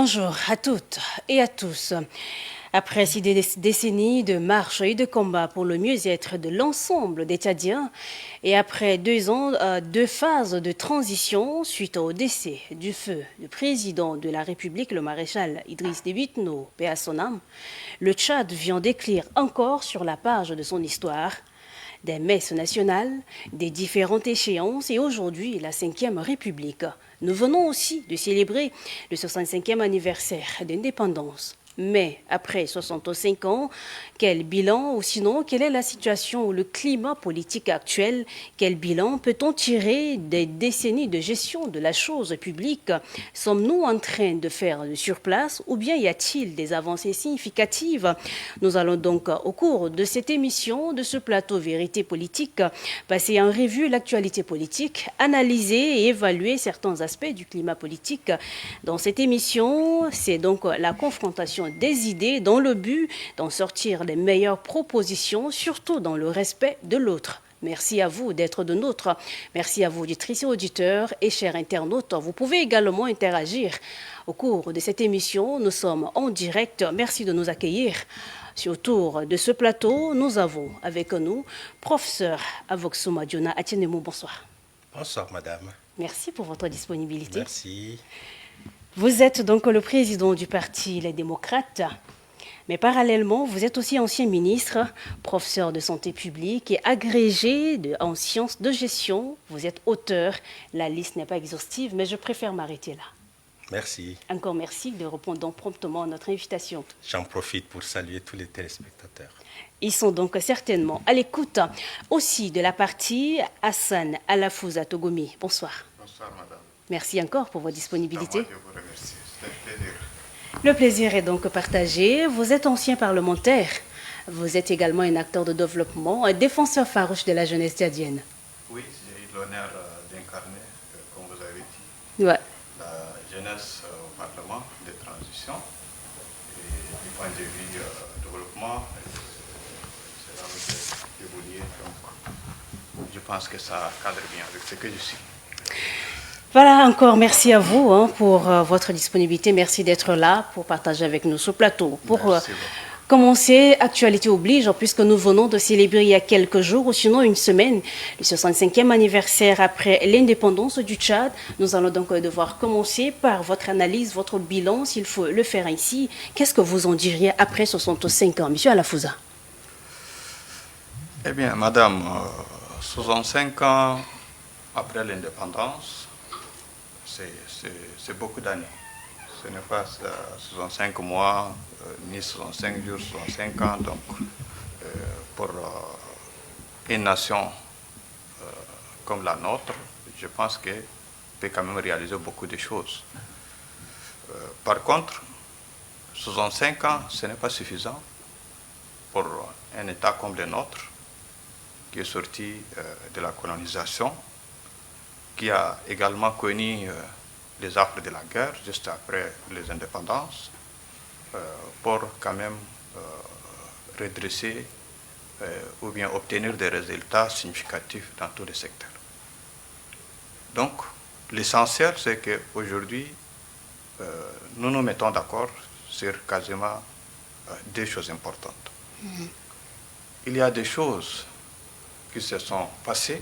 Bonjour à toutes et à tous. Après 6 décennies de marche et de combat pour le mieux-être de l'ensemble des Tchadiens et après 2 ans, 2 phases de transition suite au décès du feu du président de la République, le maréchal Idriss Déby Itno, paix à son âme, le Tchad vient d'écrire encore sur la page de son histoire des messes nationales, des différentes échéances et aujourd'hui la 5e République. Nous venons aussi de célébrer le 65e anniversaire d'indépendance. Mais après 65 ans, quel bilan ou sinon quelle est la situation ou le climat politique actuel? Quel bilan peut-on tirer des décennies de gestion de la chose publique? Sommes-nous en train de faire de surplace ou bien y a-t-il des avancées significatives? Nous allons donc au cours de cette émission, de ce plateau Vérité politique, passer en revue l'actualité politique, analyser et évaluer certains aspects du climat politique. Dans cette émission, c'est donc la confrontation des idées dans le but d'en sortir les meilleures propositions, surtout dans le respect de l'autre. Merci à vous d'être de nôtres. Merci à vous, auditrices et auditeurs et chers internautes. Vous pouvez également interagir au cours de cette émission. Nous sommes en direct. Merci de nous accueillir. Autour de ce plateau, nous avons avec nous professeur Avoxuma Diona Atienemo. Bonsoir. Bonsoir, madame. Merci pour votre disponibilité. Merci. Vous êtes donc le président du parti Les Démocrates, mais parallèlement, vous êtes aussi ancien ministre, professeur de santé publique et agrégé en sciences de gestion. Vous êtes auteur. La liste n'est pas exhaustive, mais je préfère m'arrêter là. Merci. Encore merci de répondre donc promptement à notre invitation. J'en profite pour saluer tous les téléspectateurs. Ils sont donc certainement à l'écoute aussi de la partie Hassan Alafouza Togomi. Bonsoir. Bonsoir, madame. Merci encore pour votre disponibilité. Je vous remercie. C'est un plaisir. Le plaisir est donc partagé. Vous êtes ancien parlementaire. Vous êtes également un acteur de développement, un défenseur farouche de la jeunesse tchadienne. Oui, j'ai eu l'honneur d'incarner, comme vous avez dit, Ouais. la jeunesse au Parlement de transition. Et du point de vue développement, cela veut évoluer. Donc, je pense que ça cadre bien avec ce que je suis. Voilà, encore merci à vous pour votre disponibilité. Merci d'être là pour partager avec nous ce plateau. Pour commencer, actualité oblige, puisque nous venons de célébrer il y a quelques jours, ou sinon une semaine, le 65e anniversaire après l'indépendance du Tchad. Nous allons donc devoir commencer par votre analyse, votre bilan, s'il faut le faire ainsi. Qu'est-ce que vous en diriez après 65 ans, Monsieur Alafouza? Eh bien, madame, 65 ans après l'indépendance, c'est beaucoup d'années. Ce n'est pas 65 mois, ni 65 jours, 65 ans. Donc, pour une nation comme la nôtre, je pense qu'elle peut quand même réaliser beaucoup de choses. Par contre, 65 ans, ce n'est pas suffisant pour un État comme le nôtre, qui est sorti de la colonisation, qui a également connu les affres de la guerre juste après les indépendances, pour quand même redresser ou bien obtenir des résultats significatifs dans tous les secteurs. Donc, l'essentiel, c'est qu'aujourd'hui, nous nous mettons d'accord sur quasiment 2 choses importantes. Il y a des choses qui se sont passées,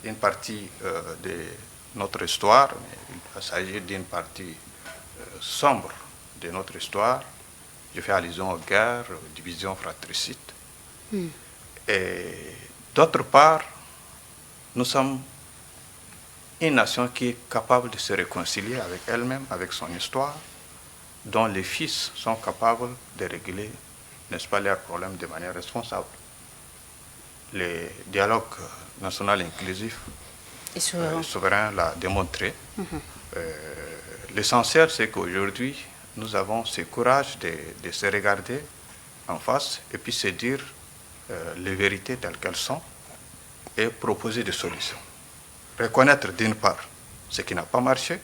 une partie de notre histoire, mais il s'agit d'une partie sombre de notre histoire. Je fais allusion aux guerres, aux divisions fratricides. Et d'autre part, nous sommes une nation qui est capable de se réconcilier avec elle-même, avec son histoire, dont les fils sont capables de régler, n'est-ce pas, leurs problèmes de manière responsable. Le dialogue national inclusif Et souverain l'a démontré. L'essentiel, c'est qu'aujourd'hui, nous avons ce courage de se regarder en face et puis se dire les vérités telles qu'elles sont et proposer des solutions. Reconnaître d'une part ce qui n'a pas marché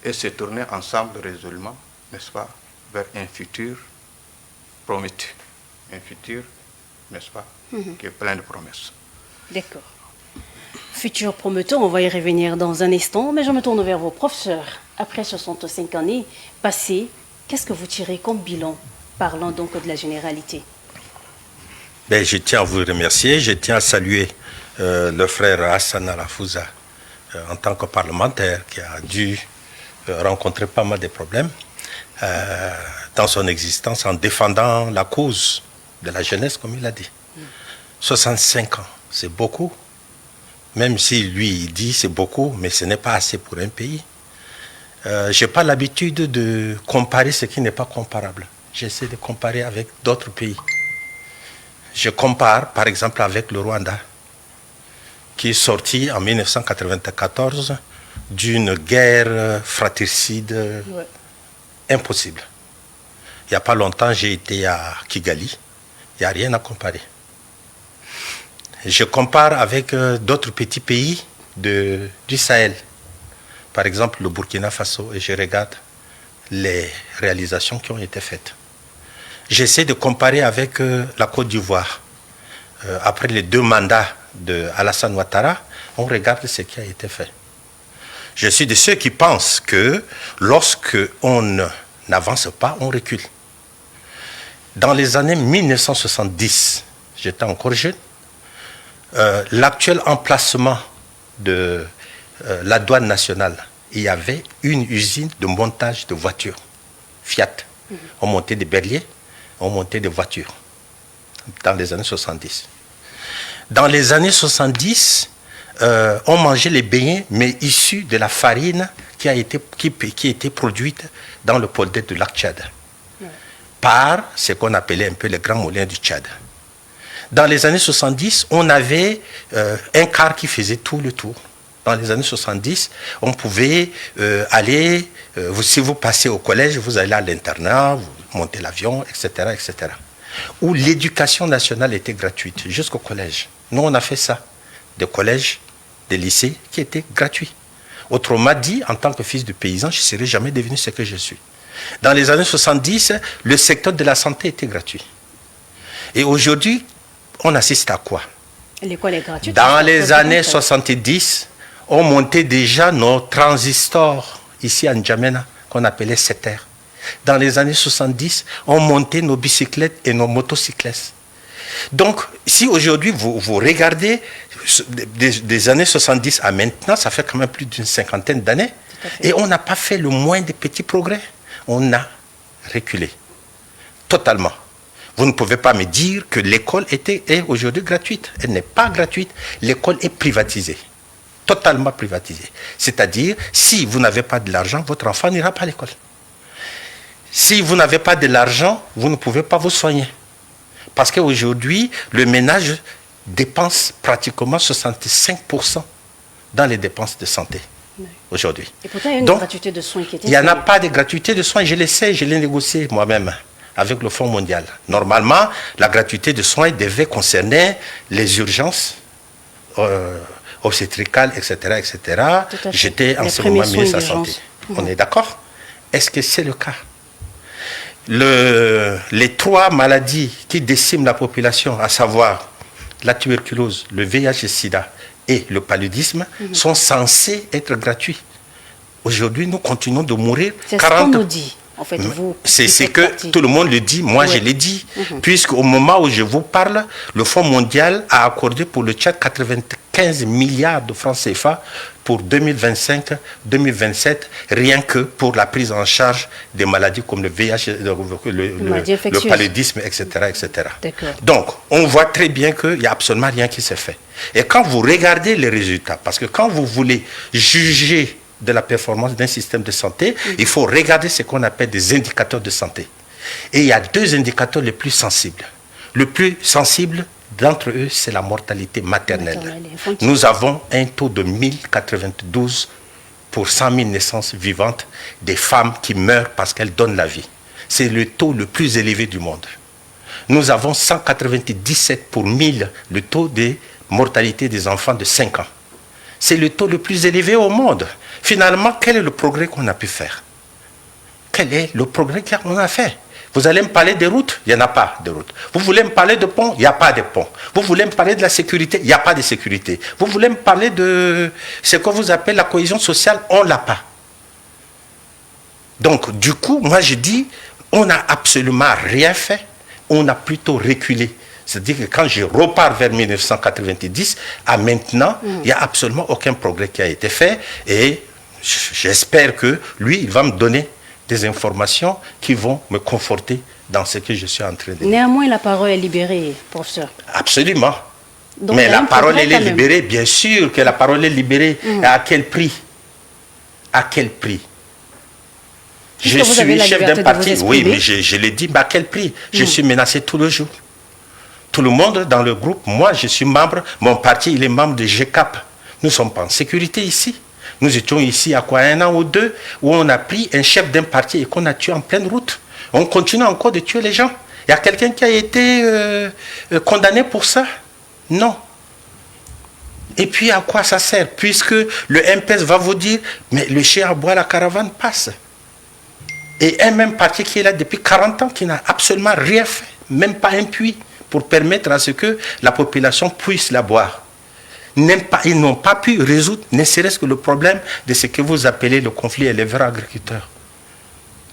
et se tourner ensemble résolument, n'est-ce pas, vers un futur promettu. Un futur, n'est-ce pas, qui est plein de promesses. D'accord. futur prometteur, on va y revenir dans un instant, mais je me tourne vers vos professeurs. Après 65 années passées, qu'est-ce que vous tirez comme bilan, parlant donc de la généralité? Ben, je tiens à vous remercier, je tiens à saluer le frère Hassan Alafouza en tant que parlementaire qui a dû rencontrer pas mal de problèmes dans son existence en défendant la cause de la jeunesse, comme il a dit. 65 ans, c'est beaucoup. Même si lui, il dit c'est beaucoup, mais ce n'est pas assez pour un pays. Je n'ai pas l'habitude de comparer ce qui n'est pas comparable. J'essaie de comparer avec d'autres pays. Je compare, par exemple, avec le Rwanda, qui est sorti en 1994 d'une guerre fratricide impossible. Il n'y a pas longtemps, j'ai été à Kigali. Il n'y a rien à comparer. Je compare avec d'autres petits pays du Sahel. Par exemple, le Burkina Faso, et je regarde les réalisations qui ont été faites. J'essaie de comparer avec la Côte d'Ivoire. Après les 2 mandats d'Alassane Ouattara, on regarde ce qui a été fait. Je suis de ceux qui pensent que lorsque on n'avance pas, on recule. Dans les années 1970, j'étais encore jeune, l'actuel emplacement de la douane nationale, il y avait une usine de montage de voitures, Fiat. On montait des berliers, on montait des voitures, dans les années 70. Dans les années 70, on mangeait les beignets, mais issus de la farine qui était produite dans le polder du lac Tchad, par ce qu'on appelait un peu les grands moulins du Tchad. Dans les années 70, on avait un car qui faisait tout le tour. Dans les années 70, on pouvait aller, si vous passez au collège, vous allez à l'internat, vous montez l'avion, etc., etc. Où l'éducation nationale était gratuite, jusqu'au collège. Nous, on a fait ça. Des collèges, des lycées qui étaient gratuits. Autrement dit, en tant que fils de paysan, je ne serais jamais devenu ce que je suis. Dans les années 70, le secteur de la santé était gratuit. Et aujourd'hui, on assiste à quoi? L'école est gratuite. Dans les années 70, on montait déjà nos transistors ici à N'Djamena, qu'on appelait SETER. Dans les années 70, on montait nos bicyclettes et nos motocyclettes. Donc, si aujourd'hui vous regardez des années 70 à maintenant, ça fait quand même plus d'une 50aine d'années, et on n'a pas fait le moins de petits progrès. On a reculé, totalement. Vous ne pouvez pas me dire que l'école est aujourd'hui gratuite. Elle n'est pas gratuite, l'école est privatisée, totalement privatisée. C'est-à-dire, si vous n'avez pas de l'argent, votre enfant n'ira pas à l'école. Si vous n'avez pas de l'argent, vous ne pouvez pas vous soigner. Parce qu'aujourd'hui, le ménage dépense pratiquement 65% dans les dépenses de santé. Oui. Aujourd'hui. Et pourtant, il y a une gratuité de soins qui était... Il n'y en a pas de gratuité de soins, je le sais, je l'ai négocié moi-même avec le Fonds mondial. Normalement, la gratuité de soins devait concerner les urgences obstétricales, etc., etc. J'étais en ce moment ministre de la Santé. On est d'accord? Est-ce que c'est le cas? Les 3 maladies qui déciment la population, à savoir la tuberculose, le VIH-Sida et le paludisme, sont censés être gratuits. Aujourd'hui, nous continuons de mourir. C'est 40... ce qu'on nous dit. En fait, c'est que tout le monde le dit, moi je l'ai dit, puisqu'au moment où je vous parle, le Fonds mondial a accordé pour le Tchad 95 milliards de francs CFA pour 2025-2027, rien que pour la prise en charge des maladies comme le VIH, le paludisme, etc. etc. Donc, on voit très bien qu'il n'y a absolument rien qui s'est fait. Et quand vous regardez les résultats, parce que quand vous voulez juger de la performance d'un système de santé, il faut regarder ce qu'on appelle des indicateurs de santé. Et il y a 2 indicateurs les plus sensibles. Le plus sensible d'entre eux, c'est la mortalité maternelle. Nous avons un taux de 1092 pour 100 000 naissances vivantes des femmes qui meurent parce qu'elles donnent la vie. C'est le taux le plus élevé du monde. Nous avons 197 pour 1000 le taux de mortalité des enfants de 5 ans. C'est le taux le plus élevé au monde. Finalement, quel est le progrès qu'on a pu faire? Quel est le progrès qu'on a fait? Vous allez me parler des routes, il n'y en a pas de routes. Vous voulez me parler de ponts, il n'y a pas de ponts. Vous voulez me parler de la sécurité, il n'y a pas de sécurité. Vous voulez me parler de ce que vous appelez la cohésion sociale, on ne l'a pas. Donc, du coup, moi je dis, on n'a absolument rien fait, on a plutôt reculé. C'est-à-dire que quand je repars vers 1990, à maintenant, il n'y a absolument aucun progrès qui a été fait. Et j'espère que lui, il va me donner des informations qui vont me conforter dans ce que je suis en train de dire. Néanmoins, la parole est libérée, professeur. Absolument. Donc, mais la parole, elle est libérée, bien sûr que la parole est libérée. À quel prix? À quel prix? Je suis chef d'un parti, oui, mais je l'ai dit, mais à quel prix? Je suis menacé tout le jour. Tout le monde dans le groupe, moi je suis membre, mon parti il est membre de GCAP. Nous ne sommes pas en sécurité ici. Nous étions ici à quoi, 1 an ou 2, où on a pris un chef d'un parti et qu'on a tué en pleine route. On continue encore de tuer les gens. Il y a quelqu'un qui a été condamné pour ça? Non. Et puis à quoi ça sert? Puisque le MPS va vous dire, mais le chien à bois, la caravane passe. Et un même parti qui est là depuis 40 ans, qui n'a absolument rien fait, même pas un puits, pour permettre à ce que la population puisse la boire. Ils n'ont pas pu résoudre, ne serait-ce que le problème de ce que vous appelez le conflit éleveur-agriculteur.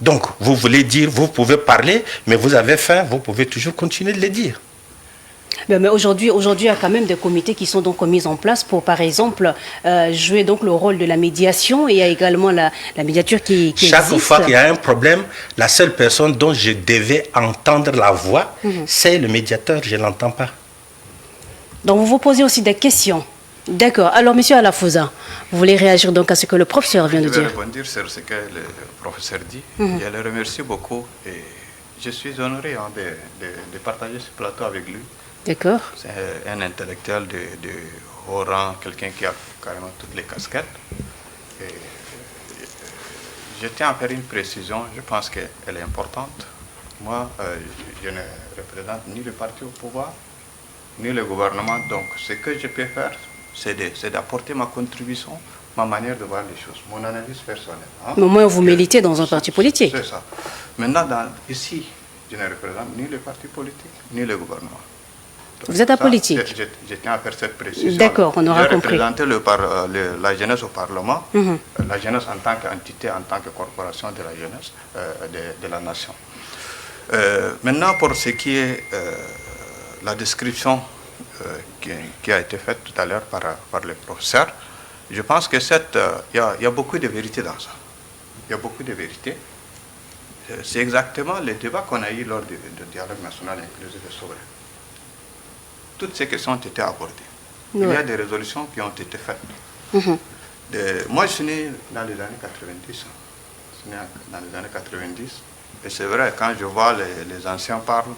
Donc, vous voulez dire, vous pouvez parler, mais vous avez faim, vous pouvez toujours continuer de le dire. Mais aujourd'hui, il y a quand même des comités qui sont donc mis en place pour, par exemple, jouer donc le rôle de la médiation. Et il y a également la médiature qui Chaque existe. fois qu'il y a un problème, la seule personne dont je devais entendre la voix, c'est le médiateur, je ne l'entends pas. Donc vous vous posez aussi des questions. D'accord. Alors, monsieur Alafouza, vous voulez réagir donc à ce que le professeur vient de dire? Je vais rebondir sur ce que le professeur dit. Je le remercie beaucoup et je suis honoré de partager ce plateau avec lui. D'accord. C'est un intellectuel de haut rang, quelqu'un qui a carrément toutes les casquettes. Et je tiens à faire une précision, je pense qu'elle est importante. Moi, je ne représente ni le parti au pouvoir, ni le gouvernement. Donc, ce que je peux faire, c'est d'apporter ma contribution, ma manière de voir les choses, mon analyse personnelle. Mais au moins, vous militez dans un parti politique. C'est ça. Maintenant, ici, je ne représente ni le parti politique, ni le gouvernement. Donc, vous êtes apolitique. Je tiens à faire cette précision. D'accord, on aura compris. J'ai représenté la jeunesse au Parlement, la jeunesse en tant qu'entité, en tant que corporation de la jeunesse de la nation. Maintenant, pour ce qui est la description qui a été faite tout à l'heure par le professeur, je pense que il y a beaucoup de vérité dans ça. Il y a beaucoup de vérité. C'est exactement le débat qu'on a eu lors du dialogue national inclusif et souverain. Toutes ces questions ont été abordées. Il y a des résolutions qui ont été faites. Moi, je suis né dans les années 90. Je suis né dans les années 90. Et c'est vrai, quand je vois les anciens parlent,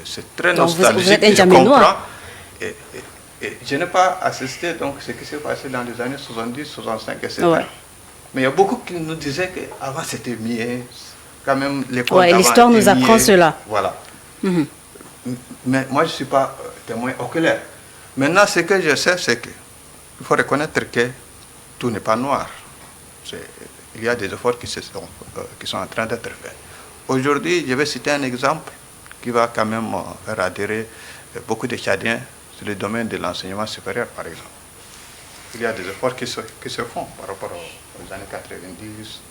c'est très nostalgique. Vous êtes un je comprends. noir. Et je n'ai pas assisté donc ce qui s'est passé dans les années 70, 65, etc. Ouais. Mais il y a beaucoup qui nous disaient qu'avant c'était mieux. Quand même, les comptes Ouais, l'histoire nous apprend cela. Voilà. Mais moi, je ne suis pas témoin oculaire. Maintenant, ce que je sais, c'est qu'il faut reconnaître que tout n'est pas noir. Il y a des efforts qui sont en train d'être faits. Aujourd'hui, je vais citer un exemple qui va quand même faire adhérer beaucoup de Tchadiens sur le domaine de l'enseignement supérieur, par exemple. Il y a des efforts qui se font par rapport aux années 90,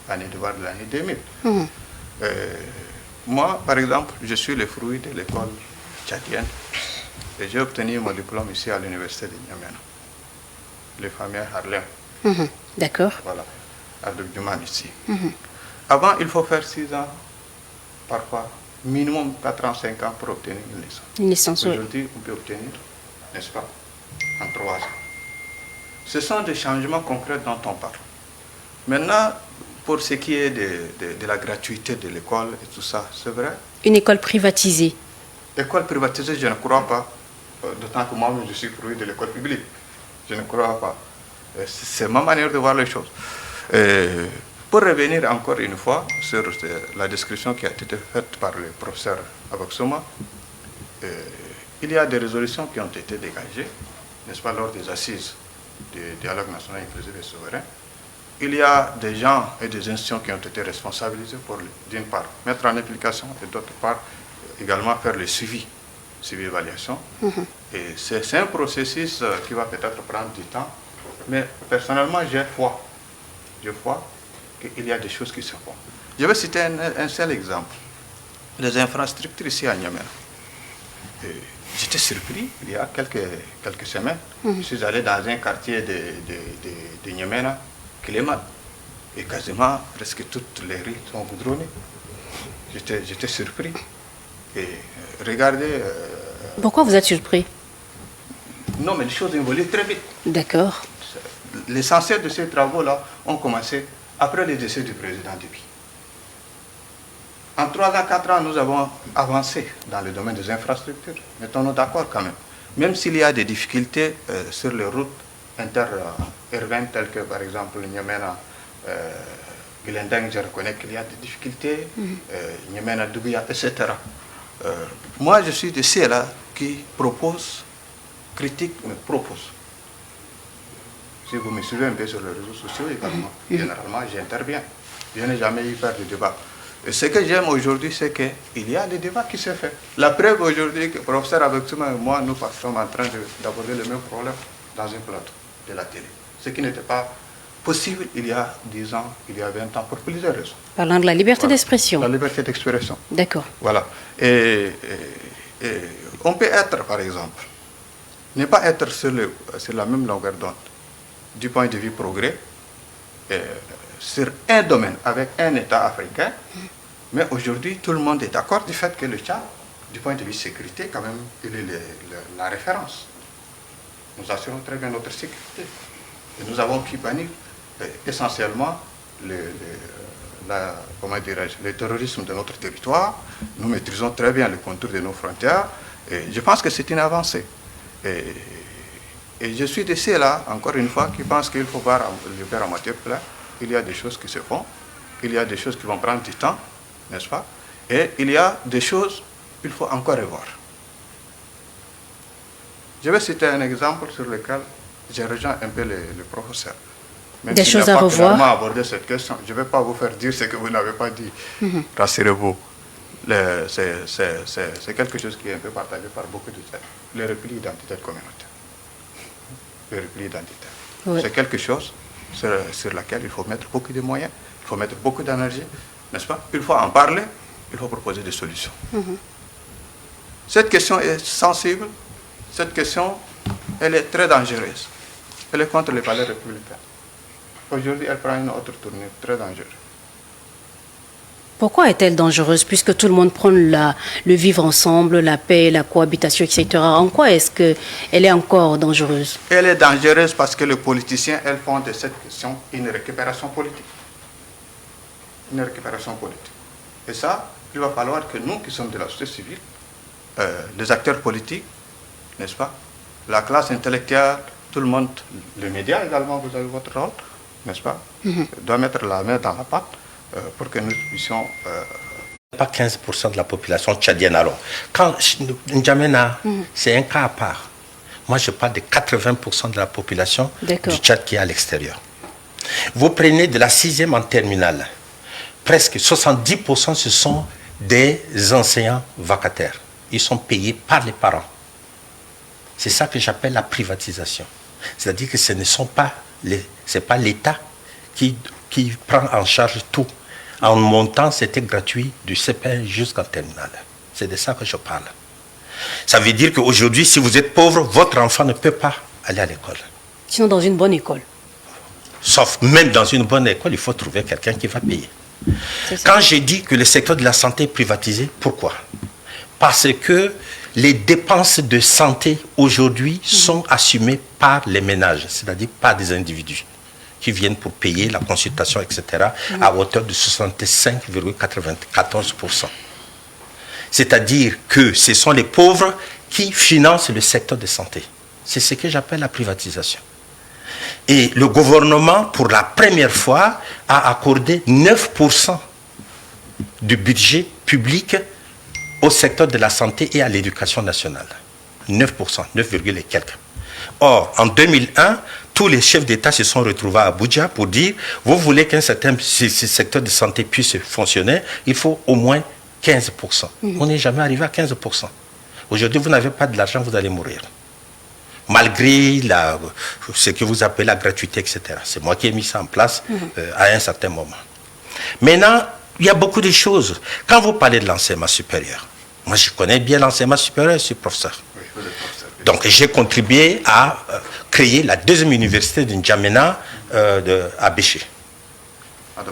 l'année de l'année 2000. Moi, par exemple, je suis le fruit de l'école tchadienne et j'ai obtenu mon diplôme ici à l'université de Niamey, le fameux Harlem. D'accord. Voilà, à Djouman ici. Avant, il faut faire 6 ans, parfois minimum 4 ans, 5 ans pour obtenir une licence. Une licence, oui. Aujourd'hui, on peut obtenir, n'est-ce pas, en 3 ans. Ce sont des changements concrets dont on parle. Maintenant, pour ce qui est de la gratuité de l'école et tout ça, c'est vrai. Une école privatisée. L'école privatisée, je ne crois pas, d'autant que moi, je suis fruit de l'école publique. Je ne crois pas. C'est ma manière de voir les choses. Pour revenir encore une fois sur la description qui a été faite par le professeur Aboxoma, il y a des résolutions qui ont été dégagées, n'est-ce pas, lors des assises du dialogue national inclusif et souverain. il y a des gens et des institutions qui ont été responsabilisés pour, d'une part, mettre en application et d'autre part, également faire le suivi évaluation. Et c'est un processus qui va peut-être prendre du temps, mais personnellement, j'ai foi qu'il y a des choses qui se font. Je vais citer un seul exemple. Les infrastructures ici à Niamey. J'étais surpris, il y a quelques semaines, je suis allé dans un quartier de Niamey, Clément, et quasiment presque toutes les rues sont goudronnées. J'étais surpris. Et regardez... Pourquoi vous êtes surpris? Non, mais les choses évoluent très vite. D'accord. L'essentiel de ces travaux-là ont commencé après le décès du président du pays. En 3 ans, 4 ans, nous avons avancé dans le domaine des infrastructures. Mettons-nous d'accord quand même. Même s'il y a des difficultés sur les routes interurbaines, telles que par exemple Niamena, Glendang, je reconnais qu'il y a des difficultés, Niamena, Doubia, etc. Moi, je suis de ceux-là qui proposent, critiquent, mais proposent. Si vous me suivez un peu sur les réseaux sociaux également, généralement, j'interviens. Je n'ai jamais eu peur de débat. Et ce que j'aime aujourd'hui, c'est qu'il y a des débats qui se font. La preuve aujourd'hui, que le professeur Abektouma et moi, nous sommes en train d'aborder le même problème dans un plateau de la télé. Ce qui n'était pas possible il y a 10 ans, il y a 20 ans, pour plusieurs raisons. Parlant de la liberté d'expression. La liberté d'expression. D'accord. Voilà. Et on peut être, par exemple, ne pas être sur la même longueur d'onde du point de vue progrès, sur un domaine avec un État africain, mais aujourd'hui tout le monde est d'accord du fait que le Tchad, du point de vue sécurité, quand même, il est la référence. Nous assurons très bien notre sécurité. Et nous avons pu bannir essentiellement le terrorisme de notre territoire. Nous maîtrisons très bien le contour de nos frontières. Et je pense que c'est une avancée. Et je suis de ceux-là, encore une fois, qui pensent qu'il faut voir le verre à moitié plein. Il y a des choses qui se font, il y a des choses qui vont prendre du temps, n'est-ce pas? Et il y a des choses qu'il faut encore revoir. Je vais citer un exemple sur lequel j'ai rejoint un peu le professeur. Même des choses à revoir. Même aborder cette question, je ne vais pas vous faire dire ce que vous n'avez pas dit. Rassurez-vous. C'est quelque chose qui est un peu partagé par beaucoup de gens. Le repli identitaire communautaire. Le repli identitaire. Oui. C'est quelque chose sur laquelle il faut mettre beaucoup de moyens, il faut mettre beaucoup d'énergie, n'est-ce pas? Il faut en parler, il faut proposer des solutions. Cette question est sensible, cette question, elle est très dangereuse. Elle est contre les valeurs républicaines. Aujourd'hui, elle prend une autre tournure très dangereuse. Pourquoi est-elle dangereuse, puisque tout le monde prône le vivre ensemble, la paix, la cohabitation, etc. En quoi est-ce qu'elle est encore dangereuse? Elle est dangereuse parce que les politiciens, elles font de cette question une récupération politique. Une récupération politique. Et ça, il va falloir que nous qui sommes de la société civile, les acteurs politiques, n'est-ce pas, la classe intellectuelle, tout le monde, les médias également, vous avez votre rôle, n'est-ce pas, doit mettre la main dans la pâte pour que nous puissions... Pas 15% de la population tchadienne alors. Quand N'Djamena, c'est un cas à part. Moi, je parle de 80% de la population du Tchad qui est à l'extérieur. Vous prenez de la 6e en terminale, presque 70% ce sont des enseignants vacataires. Ils sont payés par les parents. C'est ça que j'appelle la privatisation. C'est-à-dire que ce ne sont pas c'est pas l'État qui prend en charge tout. En montant, c'était gratuit du CP jusqu'en terminale. C'est de ça que je parle. Ça veut dire qu'aujourd'hui, si vous êtes pauvre, votre enfant ne peut pas aller à l'école. Sinon, dans une bonne école. Sauf, même dans une bonne école, il faut trouver quelqu'un qui va payer. Quand j'ai dit que le secteur de la santé est privatisé, pourquoi? Parce que les dépenses de santé aujourd'hui sont assumées par les ménages, c'est-à-dire par des individus qui viennent pour payer la consultation, etc., à hauteur de 65,94%. C'est-à-dire que ce sont les pauvres qui financent le secteur de santé. C'est ce que j'appelle la privatisation. Et le gouvernement, pour la première fois, a accordé 9% du budget public au secteur de la santé et à l'éducation nationale. 9%, 9, et quelques. Or, en 2001, tous les chefs d'État se sont retrouvés à Abuja pour dire, vous voulez qu'un certain secteur de santé puisse fonctionner, il faut au moins 15%. On n'est jamais arrivé à 15%. Aujourd'hui, vous n'avez pas de l'argent, vous allez mourir. Malgré ce que vous appelez la gratuité, etc. C'est moi qui ai mis ça en place à un certain moment. Maintenant, il y a beaucoup de choses. Quand vous parlez de l'enseignement supérieur, moi je connais bien l'enseignement supérieur, je suis professeur. Oui, vous êtes professeur. Donc j'ai contribué à créer la deuxième université de N'Djamena à Béché.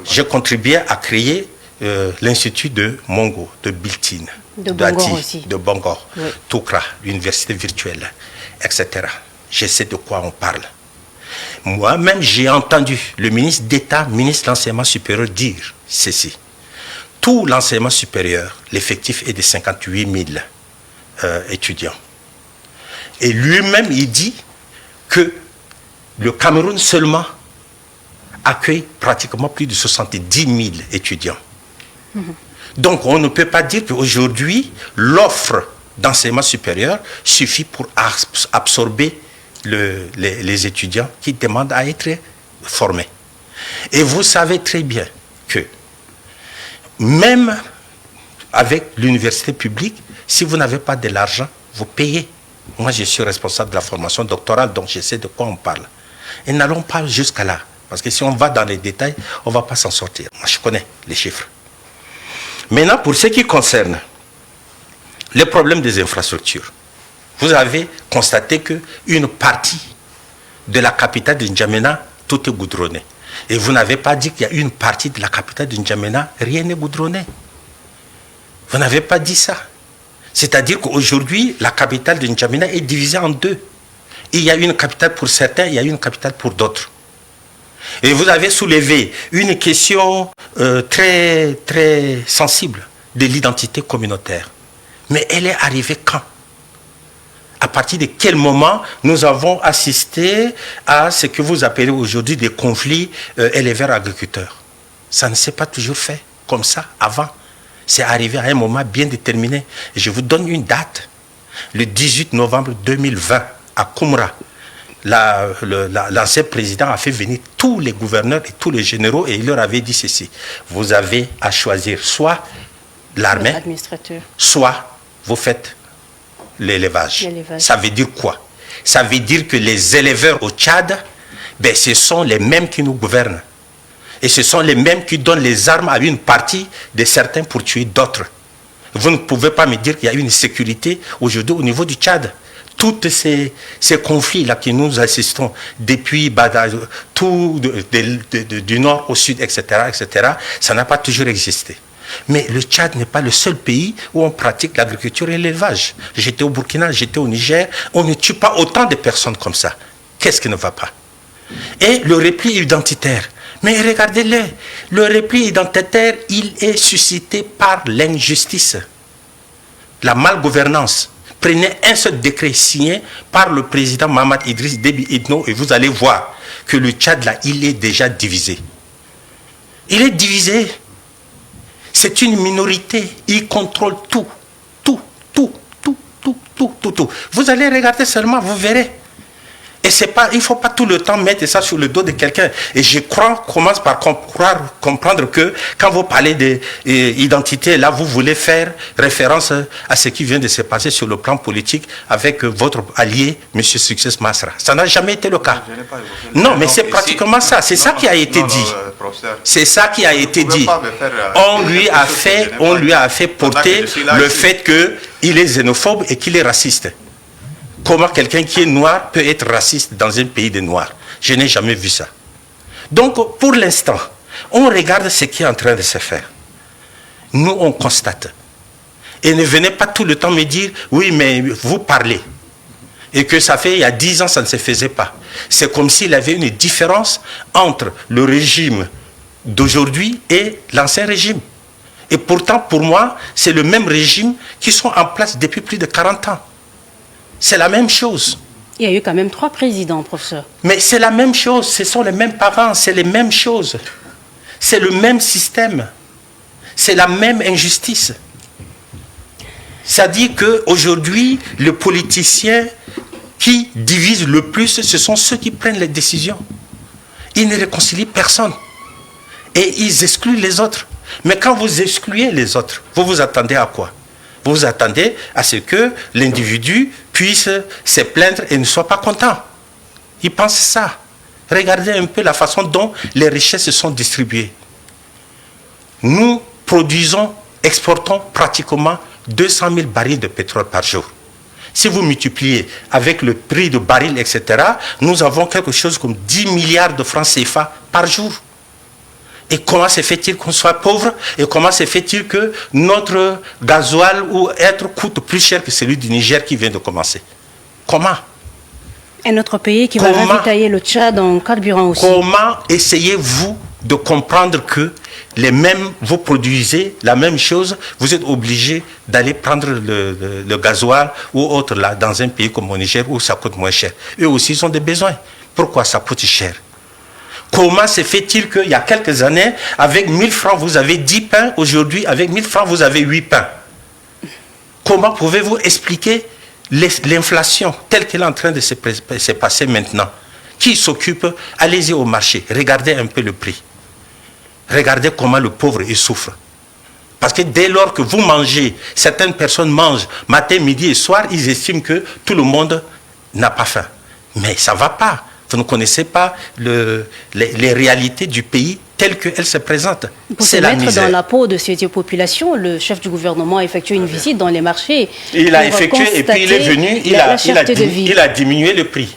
J'ai contribué à créer l'institut de Mongo, de Biltine, de Bangor aussi. De Bangor, oui. Toukra, l'université virtuelle, etc. Je sais de quoi on parle. Moi-même, j'ai entendu le ministre d'État, ministre de l'Enseignement supérieur dire ceci. Tout l'enseignement supérieur, l'effectif est de 58 000 étudiants. Et lui-même, il dit que le Cameroun seulement accueille pratiquement plus de 70 000 étudiants. Donc, on ne peut pas dire qu'aujourd'hui, l'offre d'enseignement supérieur suffit pour absorber les étudiants qui demandent à être formés. Et vous savez très bien que même avec l'université publique, si vous n'avez pas de l'argent, vous payez. Moi, je suis responsable de la formation doctorale, donc je sais de quoi on parle. Et n'allons pas jusqu'à là, parce que si on va dans les détails, on ne va pas s'en sortir. Moi, je connais les chiffres. Maintenant, pour ce qui concerne les problèmes des infrastructures, vous avez constaté qu'une partie de la capitale de N'Djamena, tout est goudronné. Et vous n'avez pas dit qu'il y a une partie de la capitale de N'Djamena, rien n'est goudronné. Vous n'avez pas dit ça. C'est-à-dire qu'aujourd'hui, la capitale de N'Djamena est divisée en deux. Il y a une capitale pour certains, il y a une capitale pour d'autres. Et vous avez soulevé une question très, très sensible de l'identité communautaire. Mais elle est arrivée quand? À partir de quel moment nous avons assisté à ce que vous appelez aujourd'hui des conflits éleveurs-agriculteurs? Ça ne s'est pas toujours fait comme ça avant. C'est arrivé à un moment bien déterminé. Et je vous donne une date. Le 18 novembre 2020, à Koumra, l'ancien président a fait venir tous les gouverneurs et tous les généraux et il leur avait dit ceci. Vous avez à choisir soit l'armée, soit vous faites l'élevage. Ça veut dire quoi? Ça veut dire que les éleveurs au Tchad, ben, ce sont les mêmes qui nous gouvernent. Et ce sont les mêmes qui donnent les armes à une partie de certains pour tuer d'autres. Vous ne pouvez pas me dire qu'il y a une sécurité aujourd'hui au niveau du Tchad. Tous ces conflits-là que nous assistons depuis tout du nord au sud, etc., ça n'a pas toujours existé. Mais le Tchad n'est pas le seul pays où on pratique l'agriculture et l'élevage. J'étais au Burkina, j'étais au Niger. On ne tue pas autant de personnes comme ça. Qu'est-ce qui ne va pas? Et le repli identitaire. Mais regardez-le, le repli identitaire, il est suscité par l'injustice, la malgouvernance. Prenez un seul décret signé par le président Mahamat Idriss Déby Itno et vous allez voir que le Tchad, là, il est déjà divisé. Il est divisé. C'est une minorité. Il contrôle tout. Tout. Vous allez regarder seulement, vous verrez. Et il ne faut pas tout le temps mettre ça sur le dos de quelqu'un. Et je commence par comprendre que quand vous parlez d'identité, là, vous voulez faire référence à ce qui vient de se passer sur le plan politique avec votre allié, M. Success Masra. Ça n'a jamais été le cas. Non, mais c'est pratiquement ça. C'est ça qui a été dit. C'est ça qui a été dit. On lui a fait porter le fait qu'il est xénophobe et qu'il est raciste. Comment quelqu'un qui est noir peut être raciste dans un pays de noirs? Je n'ai jamais vu ça. Donc, pour l'instant, on regarde ce qui est en train de se faire. Nous, on constate. Et ne venez pas tout le temps me dire, oui, mais vous parlez. Et que ça fait, il y a 10 ans, ça ne se faisait pas. C'est comme s'il y avait une différence entre le régime d'aujourd'hui et l'ancien régime. Et pourtant, pour moi, c'est le même régime qui sont en place depuis plus de 40 ans. C'est la même chose. Il y a eu quand même 3 présidents, professeur. Mais c'est la même chose, ce sont les mêmes parents, c'est les mêmes choses. C'est le même système. C'est la même injustice. C'est-à-dire qu'aujourd'hui, le politicien qui divisent le plus, ce sont ceux qui prennent les décisions. Ils ne réconcilient personne. Et ils excluent les autres. Mais quand vous excluez les autres, vous vous attendez à quoi? Vous vous attendez à ce que l'individu puisse se plaindre et ne soit pas content. Ils pensent ça. Regardez un peu la façon dont les richesses se sont distribuées. Nous produisons, exportons pratiquement 200 000 barils de pétrole par jour. Si vous multipliez avec le prix de baril, etc., nous avons quelque chose comme 10 milliards de francs CFA par jour. Et comment se fait-il qu'on soit pauvre? Et comment se fait-il que notre gasoil ou être coûte plus cher que celui du Niger qui vient de commencer? Comment? Un autre pays qui va ravitailler le Tchad en carburant aussi. Comment essayez-vous de comprendre que vous produisez la même chose, vous êtes obligé d'aller prendre le gasoil ou autre là dans un pays comme au Niger où ça coûte moins cher. Eux aussi ils ont des besoins. Pourquoi ça coûte cher? Comment se fait-il qu'il y a quelques années, avec 1000 francs, vous avez 10 pains, aujourd'hui, avec 1000 francs, vous avez 8 pains? Comment pouvez-vous expliquer l'inflation telle qu'elle est en train de se passer maintenant? Qui s'occupe? Allez-y au marché, regardez un peu le prix. Regardez comment le pauvre il souffre. Parce que dès lors que vous mangez, certaines personnes mangent matin, midi et soir, ils estiment que tout le monde n'a pas faim. Mais ça ne va pas. Vous ne connaissez pas les réalités du pays telles qu'elles se présentent. Pour se mettre dans la peau de ces populations, le chef du gouvernement a effectué une visite dans les marchés. Il a effectué et puis il est venu, il a diminué le prix.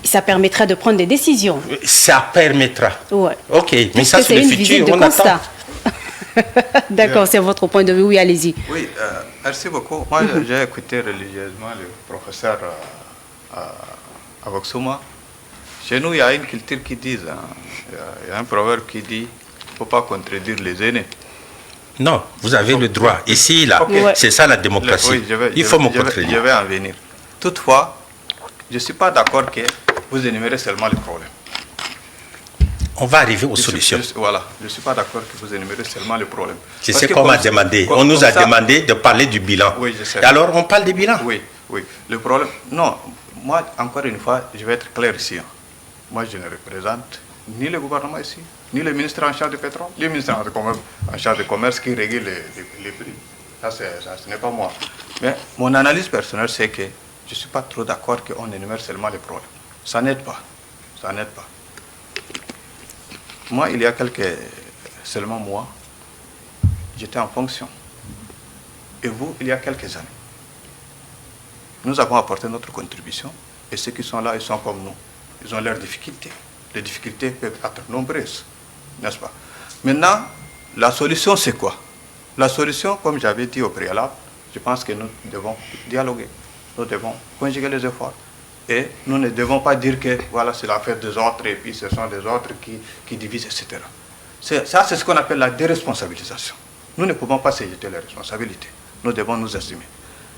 Ça permettra de prendre des décisions. Ça permettra. Ouais. Ok, mais ça c'est le futur, on attend. D'accord, c'est votre point de vue. Oui, allez-y. Oui, merci beaucoup. Moi, j'ai écouté religieusement le professeur Aboxouma. Chez nous, il y a une culture qui dit, il y a un proverbe qui dit, il ne faut pas contredire les aînés. Non, vous avez le droit. Ici, là, c'est ça la démocratie. Oui, il faut me contredire. Je vais en venir. Toutefois, je ne suis pas d'accord que vous énumérez seulement les problèmes. On va arriver aux solutions. Voilà, je ne suis pas d'accord que vous énumérez seulement les problèmes. C'est ce qu'on m'a demandé. On nous a demandé de parler du bilan. Oui, je sais. Et alors, on parle du bilan. Oui, oui. Le problème, non, moi, encore une fois, je vais être clair ici. Moi, je ne représente ni le gouvernement ici, ni le ministre en charge du pétrole, ni le ministre en charge du commerce qui régule les prix. Ça, ce n'est pas moi. Mais mon analyse personnelle, c'est que je ne suis pas trop d'accord qu'on énumère seulement les problèmes. Ça n'aide pas. Ça n'aide pas. Moi, il y a seulement moi, j'étais en fonction. Et vous, il y a quelques années. Nous avons apporté notre contribution et ceux qui sont là, ils sont comme nous. Ils ont leurs difficultés. Les difficultés peuvent être nombreuses, n'est-ce pas? Maintenant, la solution, c'est quoi? La solution, comme j'avais dit au préalable, je pense que nous devons dialoguer. Nous devons conjuguer les efforts. Et nous ne devons pas dire que voilà, c'est l'affaire des autres et puis ce sont des autres qui divisent, etc. Ça, c'est ce qu'on appelle la déresponsabilisation. Nous ne pouvons pas se jeter les responsabilités. Nous devons nous assumer.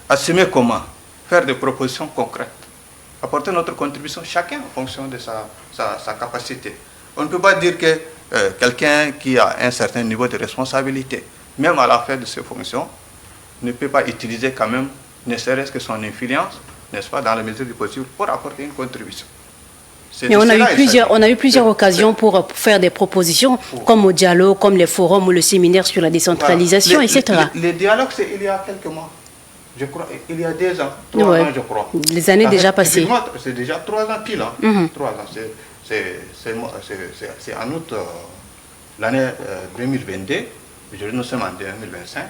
Assumer comment? Faire des propositions concrètes. Apporter notre contribution, chacun en fonction de sa capacité. On ne peut pas dire que quelqu'un qui a un certain niveau de responsabilité, même à la fin de ses fonctions, ne peut pas utiliser quand même, ne serait-ce que son influence, n'est-ce pas, dans la mesure du possible, pour apporter une contribution. Mais on a eu plusieurs occasions pour faire des propositions, comme au dialogue, comme les forums ou le séminaire sur la décentralisation, voilà. etc. Les dialogues, c'est il y a quelques mois. Je crois, il y a 2 ans, 3 ans, je crois. Les années déjà passées. C'est déjà 3 ans pile. 3 ans. C'est en août l'année 2022. Aujourd'hui, nous sommes en 2025.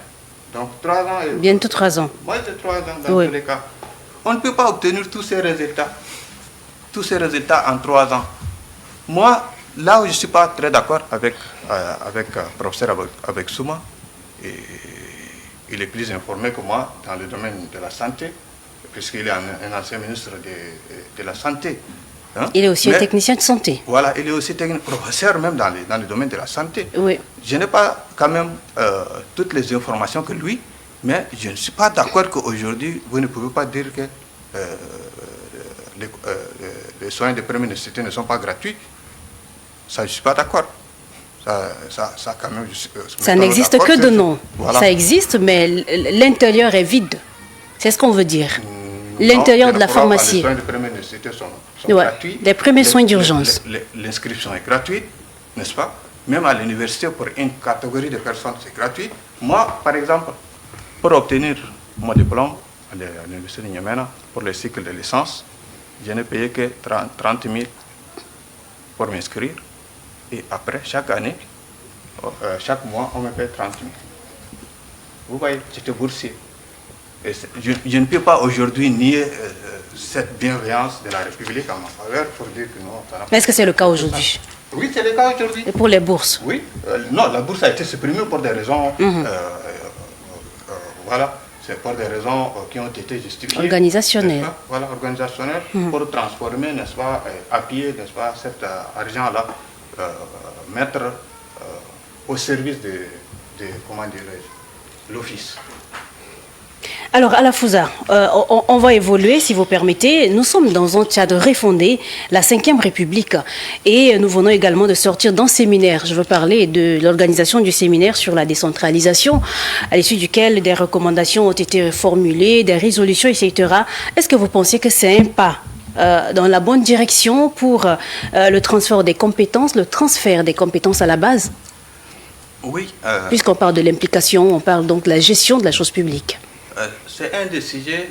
Donc 3 ans. Bientôt 3 ans. Moi, c'est 3 ans dans tous les cas. On ne peut pas obtenir tous ces résultats en 3 ans. Moi, là où je ne suis pas très d'accord avec le professeur Aboxouma, il est plus informé que moi dans le domaine de la santé, puisqu'il est un ancien ministre de la Santé. Hein? Il est aussi un technicien de santé. Voilà, il est aussi professeur même dans le domaine de la santé. Oui. Je n'ai pas quand même toutes les informations que lui, mais je ne suis pas d'accord qu'aujourd'hui, vous ne pouvez pas dire que les soins de première nécessité ne sont pas gratuits. Ça, je ne suis pas d'accord. Ça, quand même, ça n'existe que de nom. Voilà. Ça existe, mais l'intérieur est vide. C'est ce qu'on veut dire. l'intérieur de la pharmacie. Les soins de première nécessité sont Ouais, gratuits. les premiers soins d'urgence. L'inscription est gratuite, n'est-ce pas? Même à l'université, pour une catégorie de personnes, c'est gratuit. Moi, par exemple, pour obtenir mon diplôme à l'université de N'Djamena, pour le cycle de licence, je n'ai payé que 30 000 pour m'inscrire. Et après, chaque année, chaque mois, on me paye 30 000. Vous voyez, j'étais boursier. Et je ne peux pas aujourd'hui nier cette bienveillance de la République en ma faveur pour dire que non. Mais est-ce que c'est le cas aujourd'hui? Oui, c'est le cas aujourd'hui. Et pour les bourses? Oui. Non, la bourse a été supprimée pour des raisons. Voilà. C'est pour des raisons qui ont été justifiées. Organisationnelles. Voilà, organisationnelles, pour transformer, n'est-ce pas, appuyer, n'est-ce pas, cet argent-là, mettre au service de comment dirais-je, l'office. Alors, à la Fouza, on va évoluer, si vous permettez. Nous sommes dans un Tchad refondé, la 5e République, et nous venons également de sortir d'un séminaire. Je veux parler de l'organisation du séminaire sur la décentralisation, à l'issue duquel des recommandations ont été formulées, des résolutions, etc. Est-ce que vous pensez que c'est un pas dans la bonne direction pour le transfert des compétences à la base? Oui. Puisqu'on parle de l'implication, on parle donc de la gestion de la chose publique. C'est un des sujets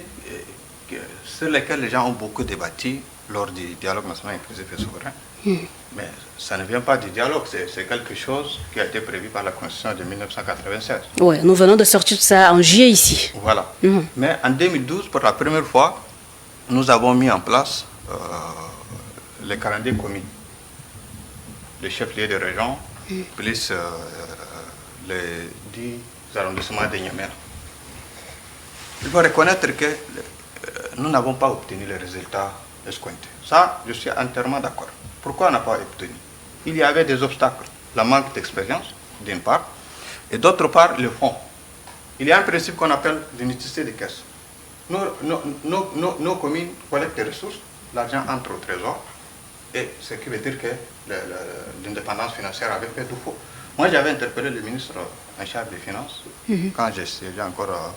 sur lesquels les gens ont beaucoup débattu lors du dialogue national inclusif et souverain. Mais ça ne vient pas du dialogue, c'est quelque chose qui a été prévu par la Constitution de 1996. Oui, nous venons de sortir de ça en juillet ici. Voilà. Mais en 2012, pour la première fois, nous avons mis en place les 42 communes, les chefs-lieux de région, plus les 10 arrondissements de N'Djamena. Il faut reconnaître que nous n'avons pas obtenu les résultats escomptés. Ça, je suis entièrement d'accord. Pourquoi on n'a pas obtenu? Il y avait des obstacles. Le manque d'expérience, d'une part, et d'autre part, le fond. Il y a un principe qu'on appelle l'unicité des caisses. Nos communes collectent des ressources, l'argent entre au trésor, et ce qui veut dire que l'indépendance financière avait fait défaut. Moi, j'avais interpellé le ministre en charge des Finances, quand j'étais encore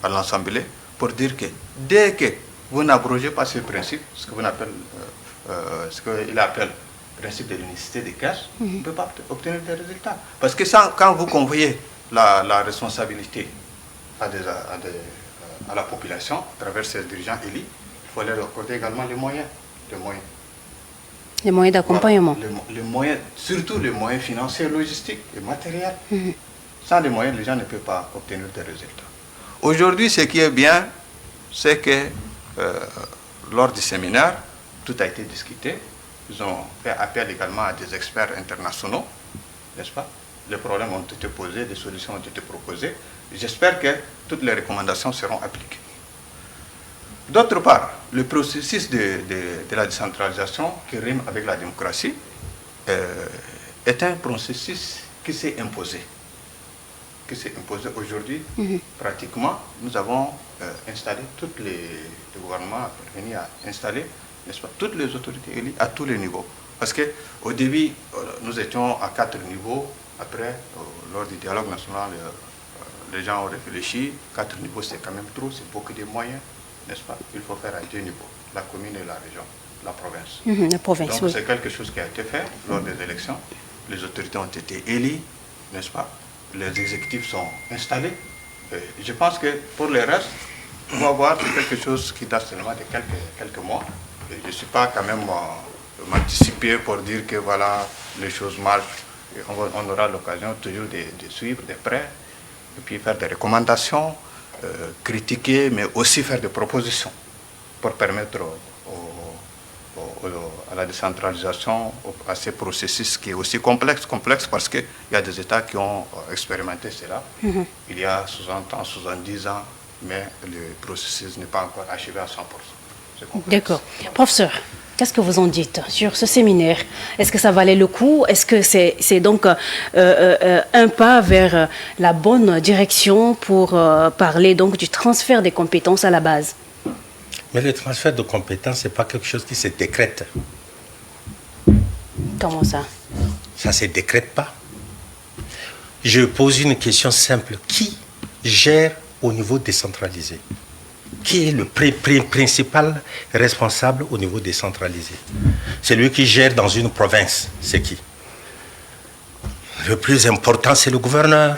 à l'Assemblée, pour dire que dès que vous n'abrogez pas ce principe, ce qu'il appelle le principe de l'unicité des caisses, on ne peut pas obtenir des résultats. Parce que quand vous convoyez la responsabilité à la population, à travers ces dirigeants élus, il faut leur accorder également les moyens. Les moyens d'accompagnement. Voilà, les moyens, surtout les moyens financiers, logistiques et matériels. Sans les moyens, les gens ne peuvent pas obtenir des résultats. Aujourd'hui, ce qui est bien, c'est que lors du séminaire, tout a été discuté. Ils ont fait appel également à des experts internationaux, n'est-ce pas? Les problèmes ont été posés, des solutions ont été proposées. J'espère que toutes les recommandations seront appliquées. D'autre part, le processus de la décentralisation qui rime avec la démocratie est un processus qui s'est imposé. Aujourd'hui, pratiquement, nous avons installé le gouvernement a venu à installer, n'est-ce pas, toutes les autorités élues à tous les niveaux. Parce qu'au début, nous étions à 4 niveaux. Après, lors du dialogue national, les gens ont réfléchi. 4 niveaux, c'est quand même trop, c'est beaucoup de moyens, n'est-ce pas? Il faut faire à 2 niveaux, la commune et la région, la province. La province, donc, c'est quelque chose qui a été fait lors des élections. Les autorités ont été élues, n'est-ce pas? Les exécutifs sont installés. Et je pense que pour le reste, on va voir quelque chose qui date seulement de quelques mois. Et je ne suis pas quand même m'anticiper pour dire que voilà, les choses marchent. Et on aura l'occasion toujours de suivre de près, et puis faire des recommandations, critiquer, mais aussi faire des propositions pour permettre à la décentralisation, à ce processus qui est aussi complexe parce qu'il y a des États qui ont expérimenté cela il y a 60 ans, 70 ans, mais le processus n'est pas encore achevé à 100%. D'accord. Professeur, qu'est-ce que vous en dites sur ce séminaire? Est-ce que ça valait le coup? Est-ce que c'est donc un pas vers la bonne direction pour parler donc du transfert des compétences à la base? Mais le transfert de compétences, ce n'est pas quelque chose qui se décrète. Comment ça? Ça ne se décrète pas. Je pose une question simple. Qui gère au niveau décentralisé? qui est le principal responsable au niveau décentralisé? Celui qui gère dans une province, c'est qui? Le plus important, c'est le gouverneur.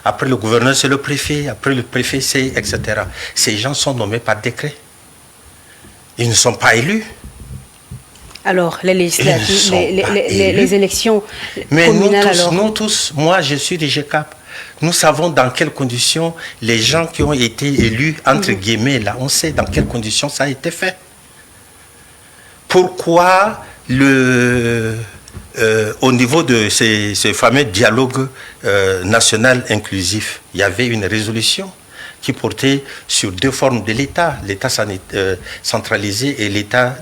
Après le gouverneur, c'est le préfet. Après le préfet, c'est etc. Ces gens sont nommés par décret. Ils ne sont pas élus. Alors, les législatives, les élections mais communales, nous tous, moi je suis des GCAP. Nous savons dans quelles conditions les gens qui ont été élus, entre guillemets, là, on sait dans quelles conditions ça a été fait. Pourquoi au niveau de ce fameux dialogue national inclusif, il y avait une résolution qui portait sur deux formes de l'État, l'État centralisé et l'État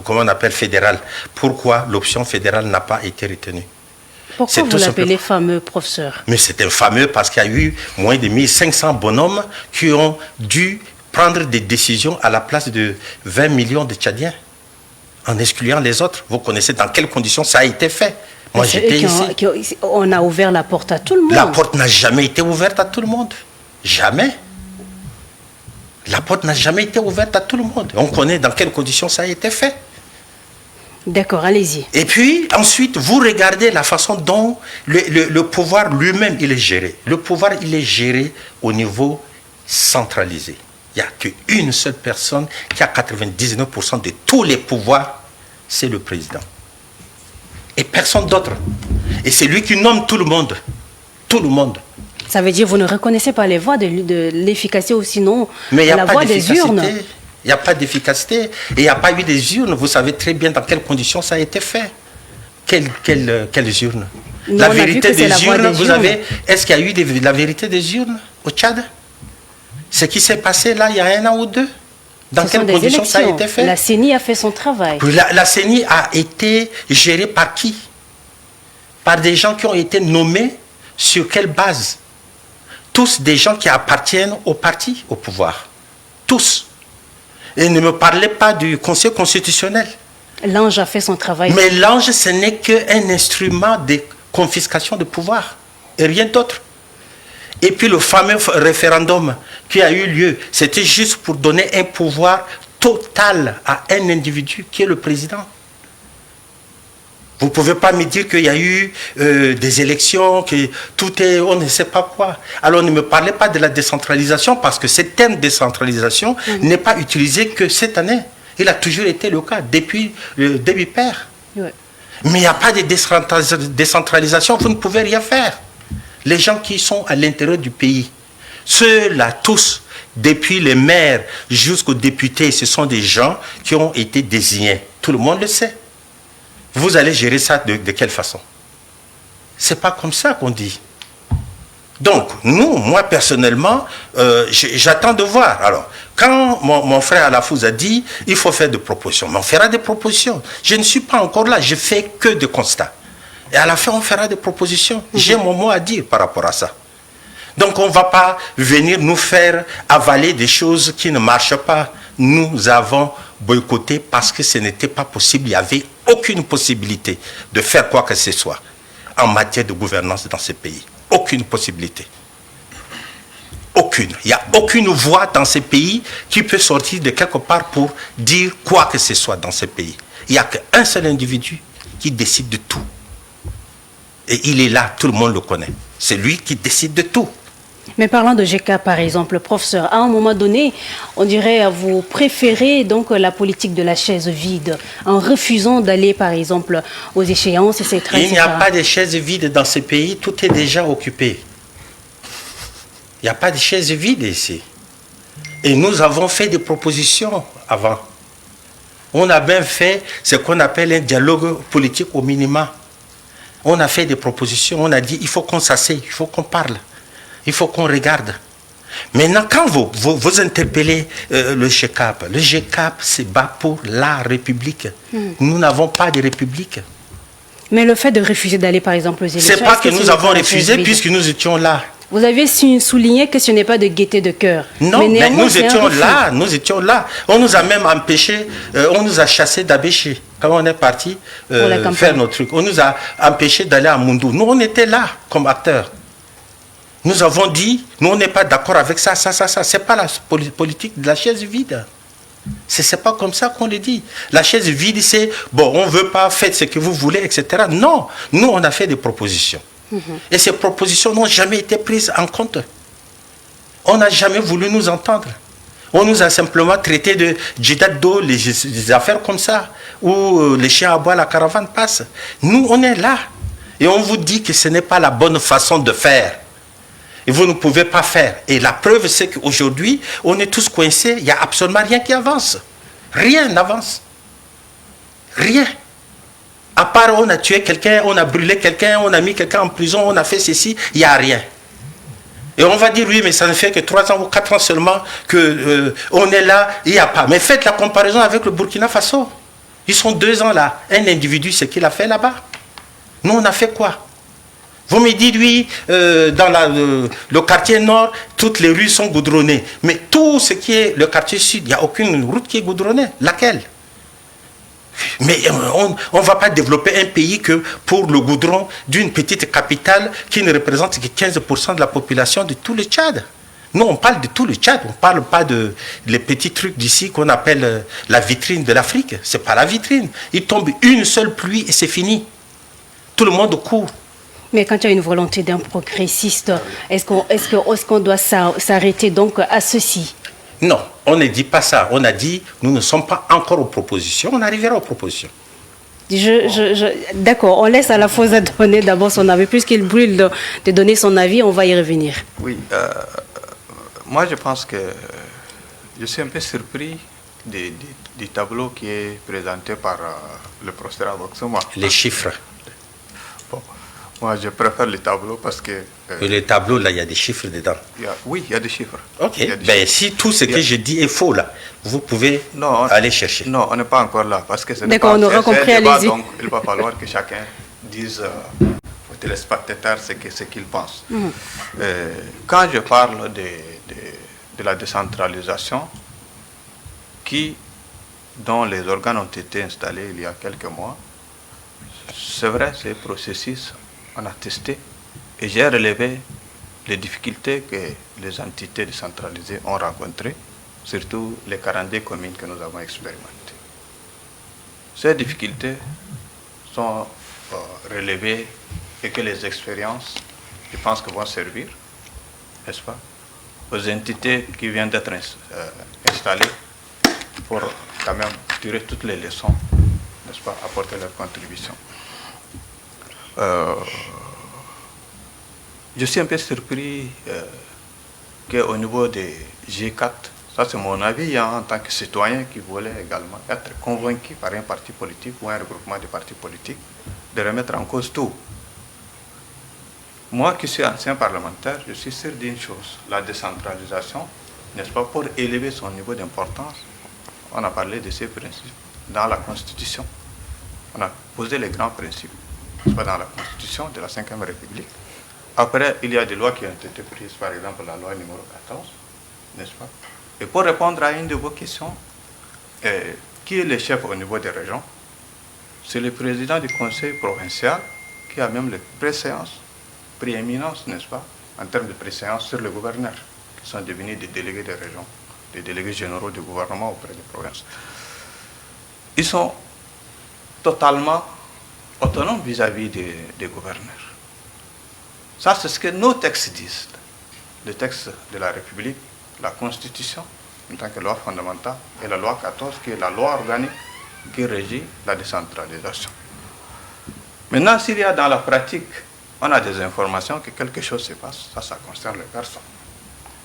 comment on appelle fédéral. Pourquoi l'option fédérale n'a pas été retenue? Pourquoi vous l'appelez fameux, professeur? Mais c'est un fameux parce qu'il y a eu moins de 1500 bonhommes qui ont dû prendre des décisions à la place de 20 millions de Tchadiens, en excluant les autres. Vous connaissez dans quelles conditions ça a été fait. Moi, j'étais ici. On a ouvert la porte à tout le monde. La porte n'a jamais été ouverte à tout le monde. Jamais. La porte n'a jamais été ouverte à tout le monde. On connaît dans quelles conditions ça a été fait. D'accord, allez-y. Et puis, ensuite, vous regardez la façon dont le pouvoir lui-même, il est géré. Le pouvoir, il est géré au niveau centralisé. Il n'y a qu'une seule personne qui a 99% de tous les pouvoirs, c'est le président. Et personne d'autre. Et c'est lui qui nomme tout le monde. Tout le monde. Ça veut dire que vous ne reconnaissez pas les voix de l'efficacité ou sinon la voix des urnes. Il n'y a pas d'efficacité. Et il n'y a pas eu des urnes. Vous savez très bien dans quelles conditions ça a été fait. Quelles urnes? Non, la vérité des urnes, vous avez... Est-ce qu'il y a eu la vérité des urnes au Tchad? Ce qui s'est passé là, il y a 1 an ou 2? Dans quelles conditions ça a été fait? La CENI a fait son travail. La CENI a été gérée par qui? Par des gens qui ont été nommés sur quelle base? Tous des gens qui appartiennent au parti, au pouvoir. Tous. Et ne me parlez pas du Conseil constitutionnel. L'ange a fait son travail. Mais l'ange, ce n'est qu'un instrument de confiscation de pouvoir. Et rien d'autre. Et puis le fameux référendum qui a eu lieu, c'était juste pour donner un pouvoir total à un individu qui est le président. Vous ne pouvez pas me dire qu'il y a eu des élections, que tout est, on ne sait pas quoi. Alors ne me parlez pas de la décentralisation parce que ce terme décentralisation n'est pas utilisé que cette année. Il a toujours été le cas depuis le début père. Ouais. Mais il n'y a pas de décentralisation, vous ne pouvez rien faire. Les gens qui sont à l'intérieur du pays, ceux-là tous, depuis les maires jusqu'aux députés, ce sont des gens qui ont été désignés. Tout le monde le sait. Vous allez gérer ça de quelle façon? C'est pas comme ça qu'on dit. Donc, moi personnellement, j'attends de voir. Alors, quand mon frère Alafouz a dit, il faut faire des propositions, mais on fera des propositions. Je ne suis pas encore là, je fais que des constats. Et à la fin, on fera des propositions. J'ai mon mot à dire par rapport à ça. Donc, on ne va pas venir nous faire avaler des choses qui ne marchent pas. Nous avons boycotté parce que ce n'était pas possible. Il n'y avait aucune possibilité de faire quoi que ce soit en matière de gouvernance dans ce pays. Aucune possibilité. Aucune. Il n'y a aucune voix dans ce pays qui peut sortir de quelque part pour dire quoi que ce soit dans ce pays. Il n'y a qu'un seul individu qui décide de tout. Et il est là, tout le monde le connaît. C'est lui qui décide de tout. Mais parlant de GK, par exemple, professeur, à un moment donné, on dirait vous préférez donc la politique de la chaise vide en refusant d'aller, par exemple, aux échéances, etc. Il n'y a pas de chaise vide dans ce pays, tout est déjà occupé. Il n'y a pas de chaise vide ici. Et nous avons fait des propositions avant. On a bien fait ce qu'on appelle un dialogue politique au minimum. On a fait des propositions, on a dit il faut qu'on s'assied, il faut qu'on parle. Il faut qu'on regarde. Maintenant, quand vous interpellez le GCAP se bat pour la République. Nous n'avons pas de République. Mais le fait de refuser d'aller, par exemple, aux élections... C'est pas que nous avons refusé puisque nous étions là. Vous avez souligné que ce n'est pas de gaieté de cœur. Non, mais nous étions là. On nous a même empêchés, on nous a chassés d'Abéché. Quand on est parti faire nos trucs, on nous a empêchés d'aller à Moundou. Nous, on était là comme acteurs. Nous avons dit, nous on n'est pas d'accord avec ça. Ce n'est pas la politique de la chaise vide. Ce n'est pas comme ça qu'on le dit. La chaise vide, c'est, bon, on ne veut pas, faites ce que vous voulez, etc. Non, nous on a fait des propositions. Et ces propositions n'ont jamais été prises en compte. On n'a jamais voulu nous entendre. On nous a simplement traité de djihad, des affaires comme ça, où les chiens à bois, la caravane passe. Nous, on est là. Et on vous dit que ce n'est pas la bonne façon de faire. Et vous ne pouvez pas faire. Et la preuve, c'est qu'aujourd'hui, on est tous coincés. Il n'y a absolument rien qui avance. Rien n'avance. Rien. À part, on a tué quelqu'un, on a brûlé quelqu'un, on a mis quelqu'un en prison, on a fait ceci, il n'y a rien. Et on va dire, oui, mais ça ne fait que 3 ans ou 4 ans seulement qu'on est là, il n'y a pas. Mais faites la comparaison avec le Burkina Faso. Ils sont 2 ans là. Un individu, ce qu'il a fait là-bas. Nous, on a fait quoi? Vous me dites, oui, dans le quartier nord, toutes les rues sont goudronnées. Mais tout ce qui est le quartier sud, il n'y a aucune route qui est goudronnée. Laquelle? Mais on ne va pas développer un pays que pour le goudron d'une petite capitale qui ne représente que 15% de la population de tout le Tchad. Nous, on parle de tout le Tchad, on ne parle pas de les petits trucs d'ici qu'on appelle la vitrine de l'Afrique. Ce n'est pas la vitrine. Il tombe une seule pluie et c'est fini. Tout le monde court. Mais quand il y a une volonté d'un progressiste, est-ce qu'on doit s'arrêter donc à ceci? Non, on ne dit pas ça. On a dit, nous ne sommes pas encore aux propositions, on arrivera aux propositions. D'accord, on laisse à la Foza donner d'abord son avis. Puisqu'il brûle de donner son avis, on va y revenir. Oui, moi je pense que je suis un peu surpris du tableau qui est présenté par le professeur Aboxoma. Les chiffres. Bon, moi je préfère les tableaux parce que... les tableaux, là, il y a des chiffres dedans. Oui, il y a des chiffres. Ok, ben, si tout ce que je dis est faux, là, vous pouvez aller chercher. Non, on n'est pas encore là, parce que c'est d'accord, on aura compris, allez-y. Donc il va falloir que chacun dise aux téléspectateurs ce qu'il pense. Quand je parle de la décentralisation, dont les organes ont été installés il y a quelques mois, c'est vrai, ces processus, on a testé, et j'ai relevé les difficultés que les entités décentralisées ont rencontrées, surtout les 42 communes que nous avons expérimentées. Ces difficultés sont relevées et que les expériences, je pense que vont servir, n'est-ce pas, aux entités qui viennent d'être installées pour quand même tirer toutes les leçons, n'est-ce pas, apporter leur contribution. Je suis un peu surpris qu'au niveau des G4, ça c'est mon avis en tant que citoyen qui voulait également être convaincu par un parti politique ou un regroupement de partis politiques de remettre en cause tout. Moi qui suis ancien parlementaire, je suis sûr d'une chose, la décentralisation, n'est-ce pas, pour élever son niveau d'importance, on a parlé de ces principes dans la Constitution. On a posé les grands principes, n'est-ce pas, dans la Constitution de la Ve République. Après, il y a des lois qui ont été prises, par exemple la loi numéro 14, n'est-ce pas? Et pour répondre à une de vos questions, qui est le chef au niveau des régions? C'est le président du conseil provincial qui a même les prééminence, n'est-ce pas, en termes de préséance sur le gouverneur, qui sont devenus des délégués des régions, des délégués généraux du gouvernement auprès des provinces. Ils sont totalement autonomes vis-à-vis des gouverneurs. Ça, c'est ce que nos textes disent. Le texte de la République, la Constitution, en tant que loi fondamentale, et la loi 14, qui est la loi organique qui régit la décentralisation. Maintenant, s'il y a dans la pratique, on a des informations que quelque chose se passe, ça concerne les personnes.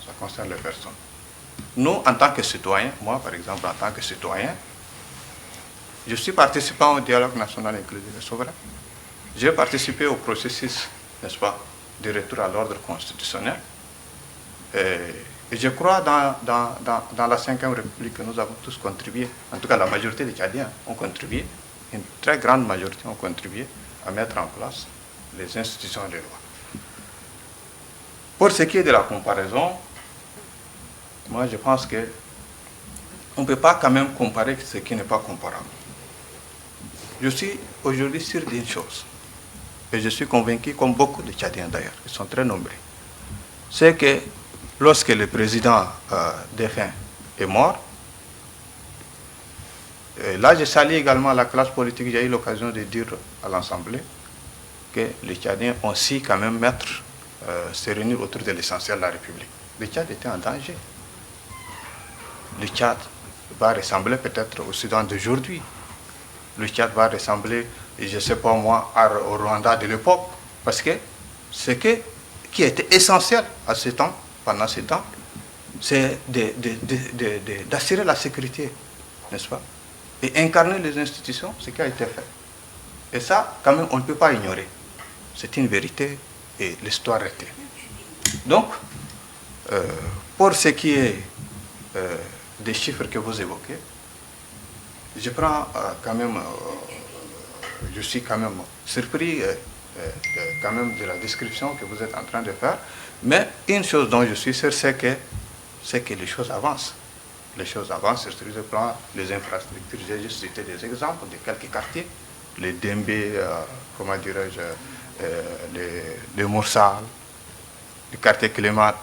Ça concerne les personnes. Nous, en tant que citoyens, moi par exemple, en tant que citoyen, je suis participant au dialogue national inclusif et souverain. J'ai participé au processus, n'est-ce pas, de retour à l'ordre constitutionnel. Et je crois dans la Ve République que nous avons tous contribué, en tout cas la majorité des Tchadiens ont contribué, une très grande majorité ont contribué à mettre en place les institutions et les lois. Pour ce qui est de la comparaison, moi je pense qu'on ne peut pas quand même comparer ce qui n'est pas comparable. Je suis aujourd'hui sûr d'une chose, et je suis convaincu, comme beaucoup de Tchadiens d'ailleurs, ils sont très nombreux, c'est que lorsque le président défunt est mort, et là je salue également la classe politique, j'ai eu l'occasion de dire à l'Assemblée que les Tchadiens ont su quand même se réunir autour de l'essentiel de la République. Le Tchad était en danger. Le Tchad va ressembler peut-être au Soudan d'aujourd'hui. Le Tchad va ressembler, je ne sais pas moi, au Rwanda de l'époque. Parce que ce qui était essentiel à ce temps, pendant ce temps, c'est d'assurer la sécurité, n'est-ce pas? Et incarner les institutions, ce qui a été fait. Et ça, quand même, on ne peut pas ignorer. C'est une vérité et l'histoire est clé. Donc, pour ce qui est des chiffres que vous évoquez, je prends quand même, je suis quand même surpris quand même de la description que vous êtes en train de faire. Mais une chose dont je suis sûr, c'est que les choses avancent. Les choses avancent sur le plan des infrastructures. J'ai juste cité des exemples de quelques quartiers. Les Dembé, comment dirais-je, les Moursal, le quartier Clémat,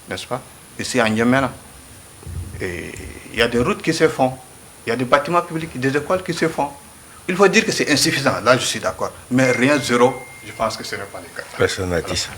n'est-ce pas? Ici en Yémen. Et il y a des routes qui se font, il y a des bâtiments publics, des écoles qui se font. Il faut dire que c'est insuffisant, là je suis d'accord. Mais rien, zéro, je pense que ce n'est pas le cas. Personne n'a dit ça.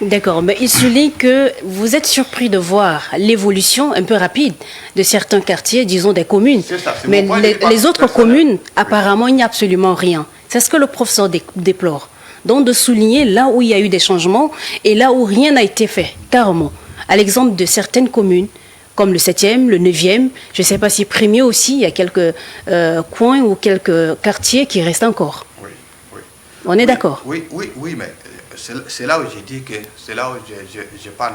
D'accord, mais il souligne que vous êtes surpris de voir l'évolution un peu rapide de certains quartiers, disons des communes. C'est ça, c'est mais mon point de vue les autres personnel. communes, apparemment, il n'y a absolument rien. C'est ce que le professeur déplore. Donc de souligner là où il y a eu des changements et là où rien n'a été fait, carrément. À l'exemple de certaines communes, comme le 7e, le 9e, je ne sais pas si Premier aussi, il y a quelques coins ou quelques quartiers qui restent encore. Oui, oui. On est d'accord? Oui, mais c'est là où j'ai dit que, c'est là où je parle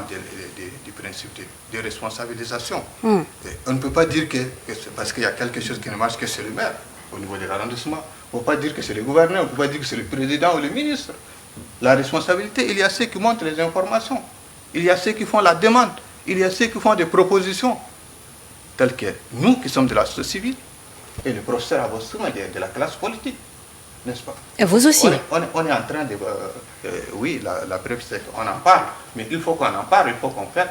du principe de responsabilisation. Et on ne peut pas dire que c'est parce qu'il y a quelque chose qui ne marche que c'est le maire au niveau de l'arrondissement. On ne peut pas dire que c'est le gouverneur, on ne peut pas dire que c'est le président ou le ministre. La responsabilité, il y a ceux qui montrent les informations, il y a ceux qui font la demande, il y a ceux qui font des propositions, telles que nous qui sommes de la société civile et le professeur Aboussouma de la classe politique, n'est-ce pas? Et vous aussi? On est en train de... oui, la preuve c'est qu'on en parle, mais il faut qu'on en parle, il faut qu'on fasse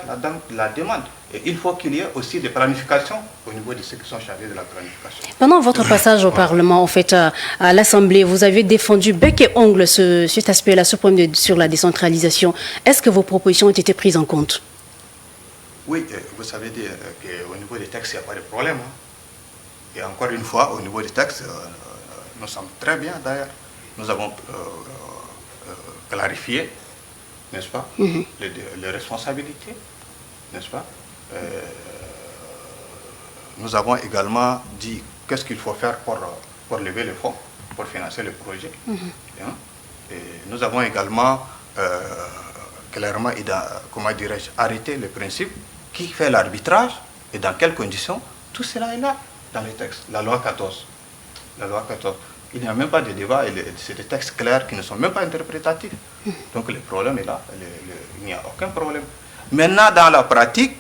la demande. Et il faut qu'il y ait aussi des planifications au niveau de ceux qui sont chargés de la planification. Pendant votre passage au Parlement, en fait, à l'Assemblée, vous avez défendu bec et ongle cet aspect-là, ce problème sur la décentralisation. Est-ce que vos propositions ont été prises en compte? Oui, vous savez qu'au niveau des textes, il n'y a pas de problème. Hein. Et encore une fois, au niveau des textes, nous sommes très bien d'ailleurs. Nous avons clarifié, n'est-ce pas, les responsabilités, n'est-ce pas. Nous avons également dit qu'est-ce qu'il faut faire pour lever les fonds, pour financer le projet. Hein. Et nous avons également clairement, comment dirais-je, arrêté le principe qui fait l'arbitrage et dans quelles conditions. Tout cela est là dans les textes. La loi 14. La loi 14. Il n'y a même pas de débat, c'est des textes clairs qui ne sont même pas interprétatifs. Donc le problème est là, il n'y a aucun problème. Maintenant, dans la pratique,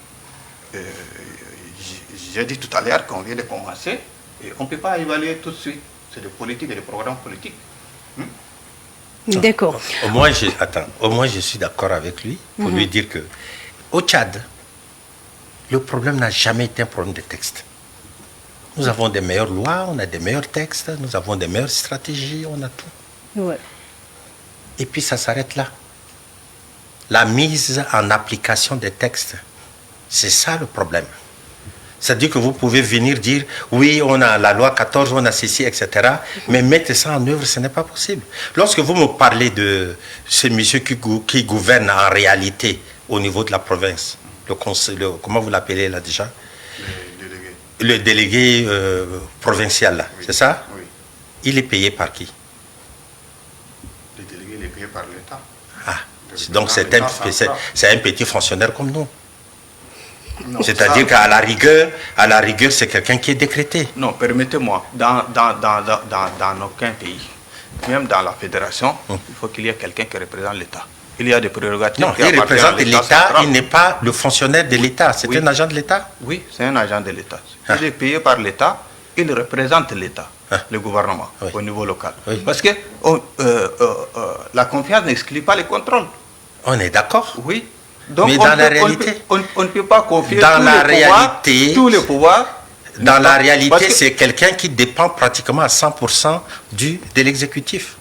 j'ai dit tout à l'heure qu'on vient de commencer et on ne peut pas évaluer tout de suite. C'est des politiques et des programmes politiques. D'accord. Au moins, je suis d'accord avec lui pour lui dire que au Tchad, le problème n'a jamais été un problème de texte. Nous avons des meilleures lois, on a des meilleurs textes, nous avons des meilleures stratégies, on a tout. Ouais. Et puis ça s'arrête là. La mise en application des textes, c'est ça le problème. C'est-à-dire que vous pouvez venir dire, oui, on a la loi 14, on a ceci, etc. Mais mettre ça en œuvre, ce n'est pas possible. Lorsque vous me parlez de ce monsieur qui gouverne en réalité au niveau de la province, comment vous l'appelez là déjà? Le délégué provincial, là, oui. C'est ça? Oui. Il est payé par qui? Le délégué il est payé par l'État. Ah, donc c'est un petit fonctionnaire comme nous. C'est-à-dire qu'à la rigueur, c'est quelqu'un qui est décrété. Non, permettez-moi, dans aucun pays, même dans la fédération, il faut qu'il y ait quelqu'un qui représente l'État. Il y a des prérogatives. Non, il représente l'État, il n'est pas le fonctionnaire de l'État. C'est un agent de l'État? Oui, c'est un agent de l'État. Il est payé par l'État, il représente l'État, le gouvernement, au niveau local. Oui. Parce que la confiance n'exclut pas les contrôles. On est d'accord? Oui. Donc Mais dans la réalité, on ne peut pas confier tous les pouvoirs. Dans la réalité, c'est quelqu'un qui dépend pratiquement à 100% de l'exécutif.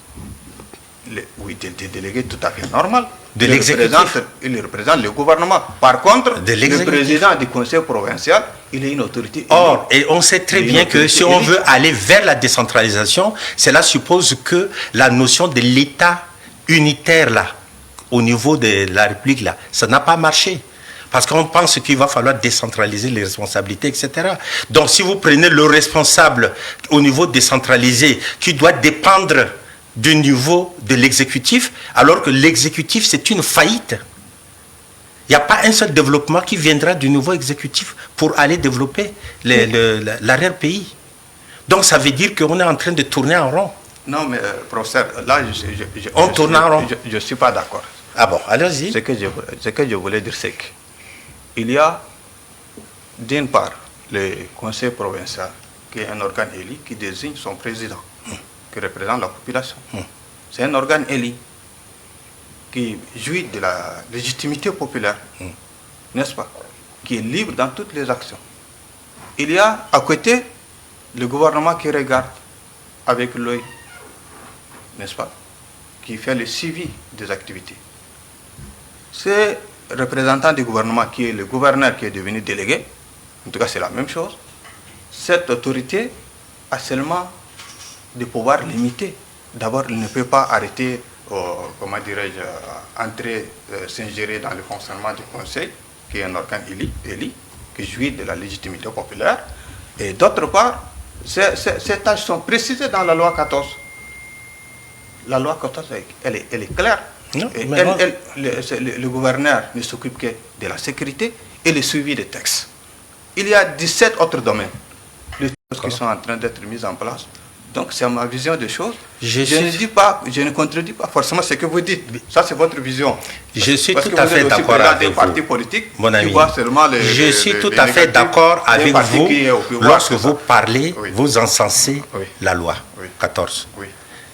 Oui, des délégués tout à fait normal. De l'exécutif. Il représente le gouvernement. Par contre, le président du conseil provincial, il est une autorité. Or, et on sait très bien que si on veut aller vers la décentralisation, cela suppose que la notion de l'État unitaire, là, au niveau de la République, là, ça n'a pas marché. Parce qu'on pense qu'il va falloir décentraliser les responsabilités, etc. Donc, si vous prenez le responsable au niveau décentralisé, qui doit dépendre du niveau de l'exécutif, alors que l'exécutif, c'est une faillite. Il n'y a pas un seul développement qui viendra du nouveau exécutif pour aller développer l'arrière-pays. Donc, ça veut dire qu'on est en train de tourner en rond. Non, mais professeur, là, on tourne en rond. Je ne suis pas d'accord. Ah bon, allez-y. Ce que je voulais dire, c'est qu'il y a, d'une part, le conseil provincial, qui est un organe élu, qui désigne son président, qui représente la population. C'est un organe élu qui jouit de la légitimité populaire, n'est-ce pas, qui est libre dans toutes les actions. Il y a à côté le gouvernement qui regarde avec l'œil, n'est-ce pas, qui fait le suivi des activités. Ce représentant du gouvernement, qui est le gouverneur qui est devenu délégué, en tout cas c'est la même chose, cette autorité a seulement des pouvoirs limités. D'abord, il ne peut pas arrêter, comment dirais-je, entrer, s'ingérer dans le fonctionnement du conseil, qui est un organe élu, qui jouit de la légitimité populaire. Et d'autre part, ces tâches sont précisées dans la loi 14. La loi 14, elle est claire. Non, le gouverneur ne s'occupe que de la sécurité et le suivi des textes. Il y a 17 autres domaines, les choses qui sont en train d'être mises en place. Donc c'est ma vision des choses. Je ne contredis pas forcément ce que vous dites. Ça, c'est votre vision. Je suis tout à fait d'accord avec vous, partis politiques, mon ami. Je suis tout à fait d'accord avec vous lorsque vous parlez, vous encensez la loi 14.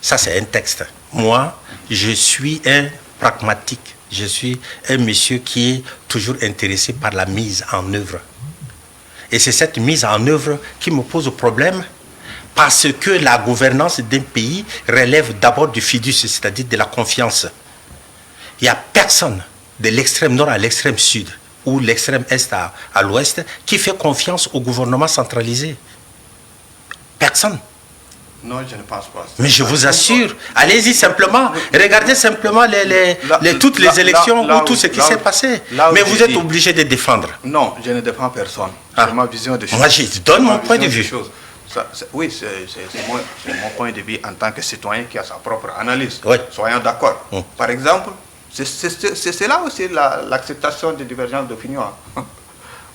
Ça, c'est un texte. Moi, je suis un pragmatique. Je suis un monsieur qui est toujours intéressé par la mise en œuvre. Et c'est cette mise en œuvre qui me pose problème, parce que la gouvernance d'un pays relève d'abord du fiducie, c'est-à-dire de la confiance. Il n'y a personne de l'extrême nord à l'extrême sud ou l'extrême est à l'ouest qui fait confiance au gouvernement centralisé. Personne. Non, je ne pense pas. Mais je vous assure, allez-y simplement, regardez simplement toutes les élections ou tout ce qui s'est passé. Mais vous êtes obligé de défendre. Non, je ne défends personne. C'est ma vision des choses. Moi, je donne mon point de vue. Oui, c'est mon point de vue en tant que citoyen qui a sa propre analyse. Oui. Soyons d'accord. Par exemple, c'est là aussi l'acceptation des divergences d'opinion.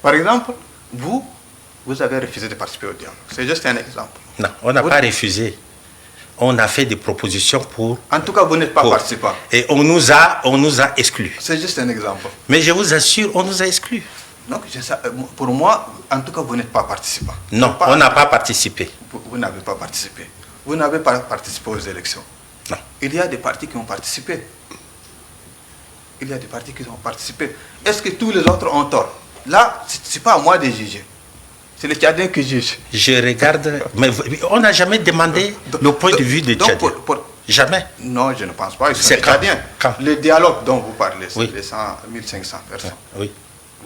Par exemple, vous avez refusé de participer au dialogue. C'est juste un exemple. Non, on n'a pas refusé. On a fait des propositions pour... En tout cas, vous n'êtes pas participant. Et on nous a exclus. C'est juste un exemple. Mais je vous assure, on nous a exclus. Donc, pour moi, en tout cas, vous n'êtes pas participant. Non, on n'a pas participé. Vous n'avez pas participé. Vous n'avez pas participé aux élections. Non. Il y a des partis qui ont participé. Il y a des partis qui ont participé. Est-ce que tous les autres ont tort? Là, ce n'est pas à moi de juger. C'est le Tchadien qui juge. Je regarde, mais on n'a jamais demandé le point de vue des Tchadiens. Jamais. Non, je ne pense pas. C'est Tchadien. Le dialogue dont vous parlez, c'est oui. les 1500 personnes. Oui.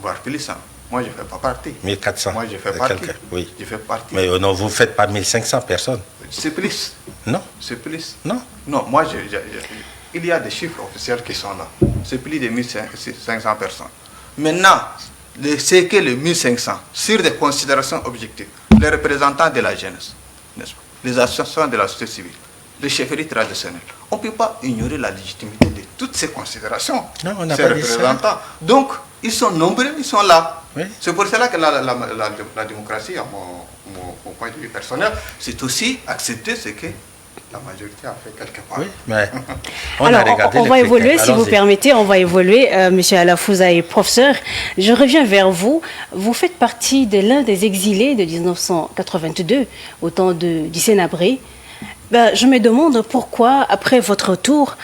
Voire plus 100. Moi, je ne fais pas partie. 1400. Moi, je fais partie. Oui. Je fais partie. Mais non, vous ne faites pas 1500 personnes. C'est plus. Non. C'est plus. Non. Non, moi, il y a des chiffres officiels qui sont là. C'est plus de 1500 personnes. Maintenant, c'est que les 1500, sur des considérations objectives, les représentants de la jeunesse, n'est-ce pas, les associations de la société civile, les chefferies traditionnelles, on ne peut pas ignorer la légitimité de toutes ces considérations. Non, on n'a ces pas représentants. dit ça. Donc, ils sont nombreux, ils sont là. Oui. C'est pour cela que la démocratie, à mon point de vue personnel, c'est aussi accepter ce que la majorité a fait quelque part. Oui, mais on va évoluer, si vous permettez, on va évoluer, Monsieur Alafouza et professeur. Je reviens vers vous. Vous faites partie de l'un des exilés de 1982, au temps du Sénabré. Ben, je me demande pourquoi, après votre retour,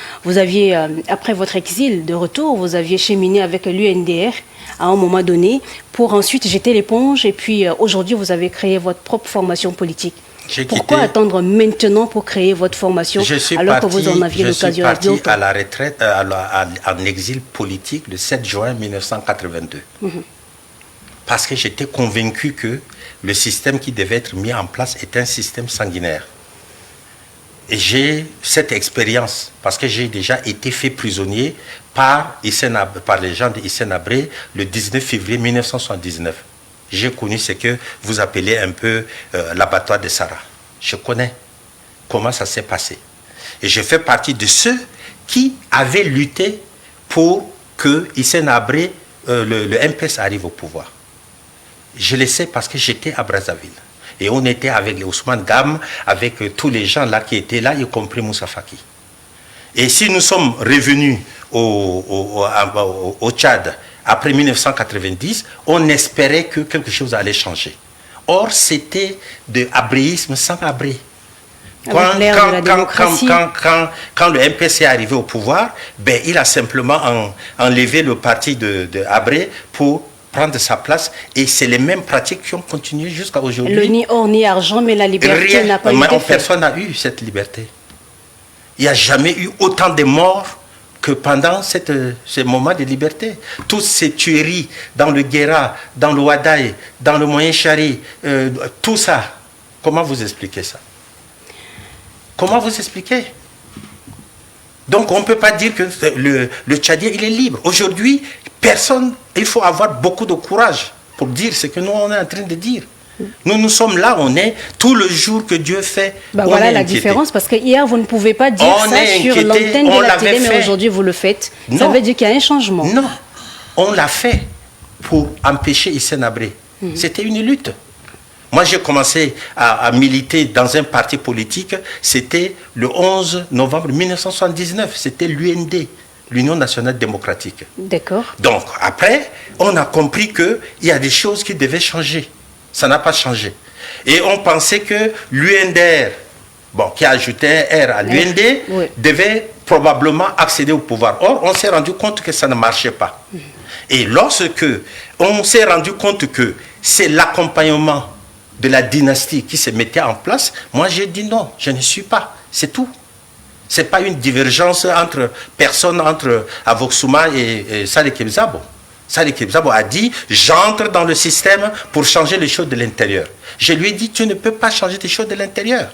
après votre exil de retour, vous aviez cheminé avec l'UNDR à un moment donné pour ensuite jeter l'éponge et puis aujourd'hui vous avez créé votre propre formation politique. Pourquoi attendre maintenant pour créer votre formation alors que vous en aviez l'occasion? Je suis parti à la retraite, en exil politique le 7 juin 1982. Parce que j'étais convaincu que le système qui devait être mis en place est un système sanguinaire. Et j'ai cette expérience, parce que j'ai déjà été fait prisonnier par les gens de Hissène Habré le 19 février 1979. J'ai connu ce que vous appelez un peu l'abattoir de Sarah. Je connais comment ça s'est passé. Et je fais partie de ceux qui avaient lutté pour que Hissène Habré, le MPS arrive au pouvoir. Je le sais parce que j'étais à Brazzaville. Et on était avec les Ousmane Gam, avec tous les gens là qui étaient là, y compris Moussa Faki. Et si nous sommes revenus au Tchad après 1990, on espérait que quelque chose allait changer. Or, c'était de abréisme sans abré. Quand le MPC est arrivé au pouvoir, ben, il a simplement enlevé le parti de Habré pour prendre sa place, et c'est les mêmes pratiques qui ont continué jusqu'à aujourd'hui. Le ni or ni argent, mais la liberté n'a pas été faite. Personne n'a eu cette liberté. Il n'y a jamais eu autant de morts que pendant ce moment de liberté. Toutes ces tueries dans le Guéra, dans le Wadaï, dans le Moyen-Chari, tout ça, comment vous expliquez ça? Comment vous expliquez? Donc on ne peut pas dire que le Tchadien, il est libre. Aujourd'hui, personne, il faut avoir beaucoup de courage pour dire ce que nous, on est en train de dire. Nous sommes là, on est tout le jour que Dieu fait. Bah voilà la différence, parce que hier, vous ne pouvez pas dire ça sur l'antenne de la télé, mais aujourd'hui, vous le faites. Non. Ça veut dire qu'il y a un changement. Non, on l'a fait pour empêcher Hissène Habré. C'était une lutte. Moi, j'ai commencé à militer dans un parti politique, c'était le 11 novembre 1979, c'était l'UND, l'Union nationale démocratique. D'accord. Donc, après, on a compris qu'il y a des choses qui devaient changer. Ça n'a pas changé. Et on pensait que l'UNDR, bon, qui a ajouté un R à l'UND, oui, devait probablement accéder au pouvoir. Or, on s'est rendu compte que ça ne marchait pas. Et lorsque on s'est rendu compte que c'est l'accompagnement de la dynastie qui se mettait en place, moi j'ai dit non, je ne suis pas. C'est tout. Ce n'est pas une divergence entre personnes, entre Avoxouma et Saleh Kebzabo. Saleh Kebzabo a dit, j'entre dans le système pour changer les choses de l'intérieur. Je lui ai dit, tu ne peux pas changer les choses de l'intérieur.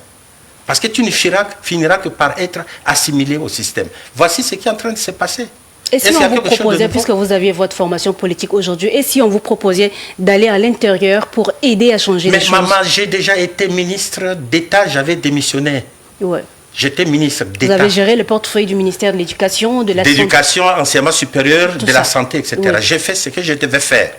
Parce que tu ne finiras que par être assimilé au système. Voici ce qui est en train de se passer. Et si on vous proposait, puisque vous aviez votre formation politique aujourd'hui, et si on vous proposait d'aller à l'intérieur pour aider à changer les choses? Mais maman, j'ai déjà été ministre d'État, j'avais démissionné. Ouais. J'étais ministre d'État. Vous avez géré le portefeuille du ministère de l'Éducation, de la Santé. D'éducation, enseignement supérieur, de la santé, etc. Oui. J'ai fait ce que je devais faire.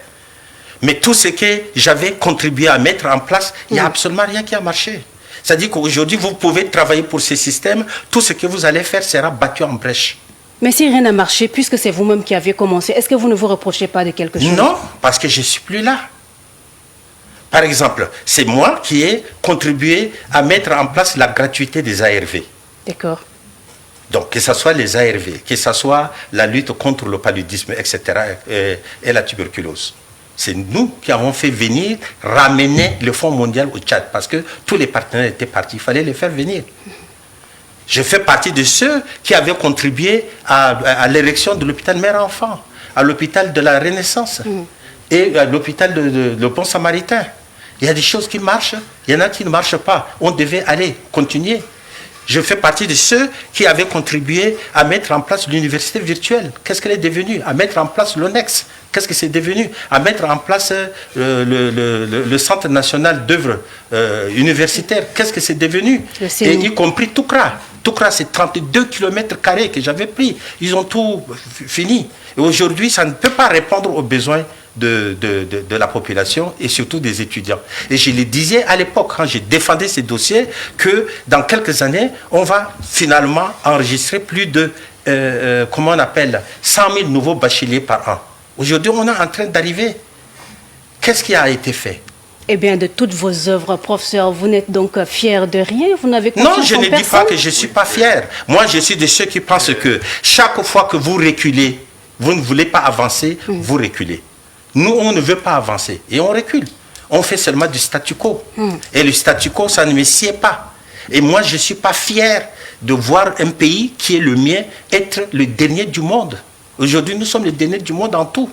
Mais tout ce que j'avais contribué à mettre en place, il n'y a absolument rien qui a marché. C'est-à-dire qu'aujourd'hui, vous pouvez travailler pour ces systèmes, tout ce que vous allez faire sera battu en brèche. Mais si rien n'a marché, puisque c'est vous-même qui avez commencé, est-ce que vous ne vous reprochez pas de quelque chose? Non, parce que je ne suis plus là. Par exemple, c'est moi qui ai contribué à mettre en place la gratuité des ARV. D'accord. Donc, que ce soit les ARV, que ce soit la lutte contre le paludisme, etc., et la tuberculose. C'est nous qui avons fait venir, ramener le Fonds mondial au Tchad, parce que tous les partenaires étaient partis, il fallait les faire venir. Je fais partie de ceux qui avaient contribué à l'érection de l'hôpital mère-enfant, à l'hôpital de la Renaissance et à l'hôpital de Pont Samaritain. Il y a des choses qui marchent, il y en a qui ne marchent pas. On devait aller continuer. Je fais partie de ceux qui avaient contribué à mettre en place l'université virtuelle. Qu'est-ce qu'elle est devenue? À mettre en place l'ONEX. Qu'est-ce que c'est devenu? À mettre en place le Centre national d'œuvres universitaires. Qu'est-ce que c'est devenu? Et y compris Toukra. Toukra, c'est 32 km² que j'avais pris. Ils ont tout fini. Et aujourd'hui, ça ne peut pas répondre aux besoins de la population et surtout des étudiants. Et je le disais à l'époque, quand je défendais ces dossiers, que dans quelques années, on va finalement enregistrer plus de, comment on appelle, 100 000 nouveaux bacheliers par an. Aujourd'hui, on est en train d'arriver. Qu'est-ce qui a été fait? Eh bien, de toutes vos œuvres, professeur, vous n'êtes donc fier de rien? Vous n'avez confiance Non, je en ne dis personne? pas que je ne suis pas fier. Moi, je suis de ceux qui pensent que chaque fois que vous reculez, vous ne voulez pas avancer, vous reculez. Nous, on ne veut pas avancer et on recule. On fait seulement du statu quo. Et le statu quo, ça ne me sied pas. Et moi, je ne suis pas fier de voir un pays qui est le mien être le dernier du monde. Aujourd'hui, nous sommes les derniers du monde en tout.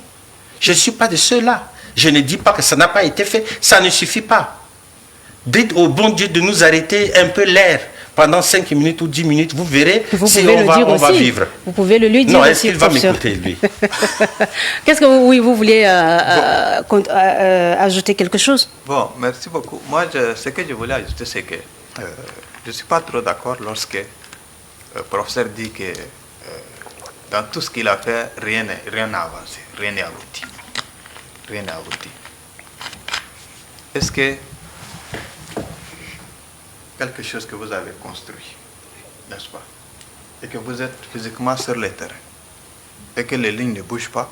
Je ne suis pas de ceux-là. Je ne dis pas que ça n'a pas été fait. Ça ne suffit pas. Dites au bon Dieu de nous arrêter un peu l'air pendant 5 minutes ou 10 minutes. Vous verrez si on va vivre. Vous pouvez le lui dire non, aussi, est-ce qu'il va professeur? m'écouter, lui? Qu'est-ce que vous voulez ajouter quelque chose? Bon, merci beaucoup. Moi, ce que je voulais ajouter, c'est que je ne suis pas trop d'accord lorsque le professeur dit que dans tout ce qu'il a fait, rien n'a avancé, rien n'est abouti. Rien n'a abouti. Est-ce que quelque chose que vous avez construit, n'est-ce pas, et que vous êtes physiquement sur le terrain, et que les lignes ne bougent pas,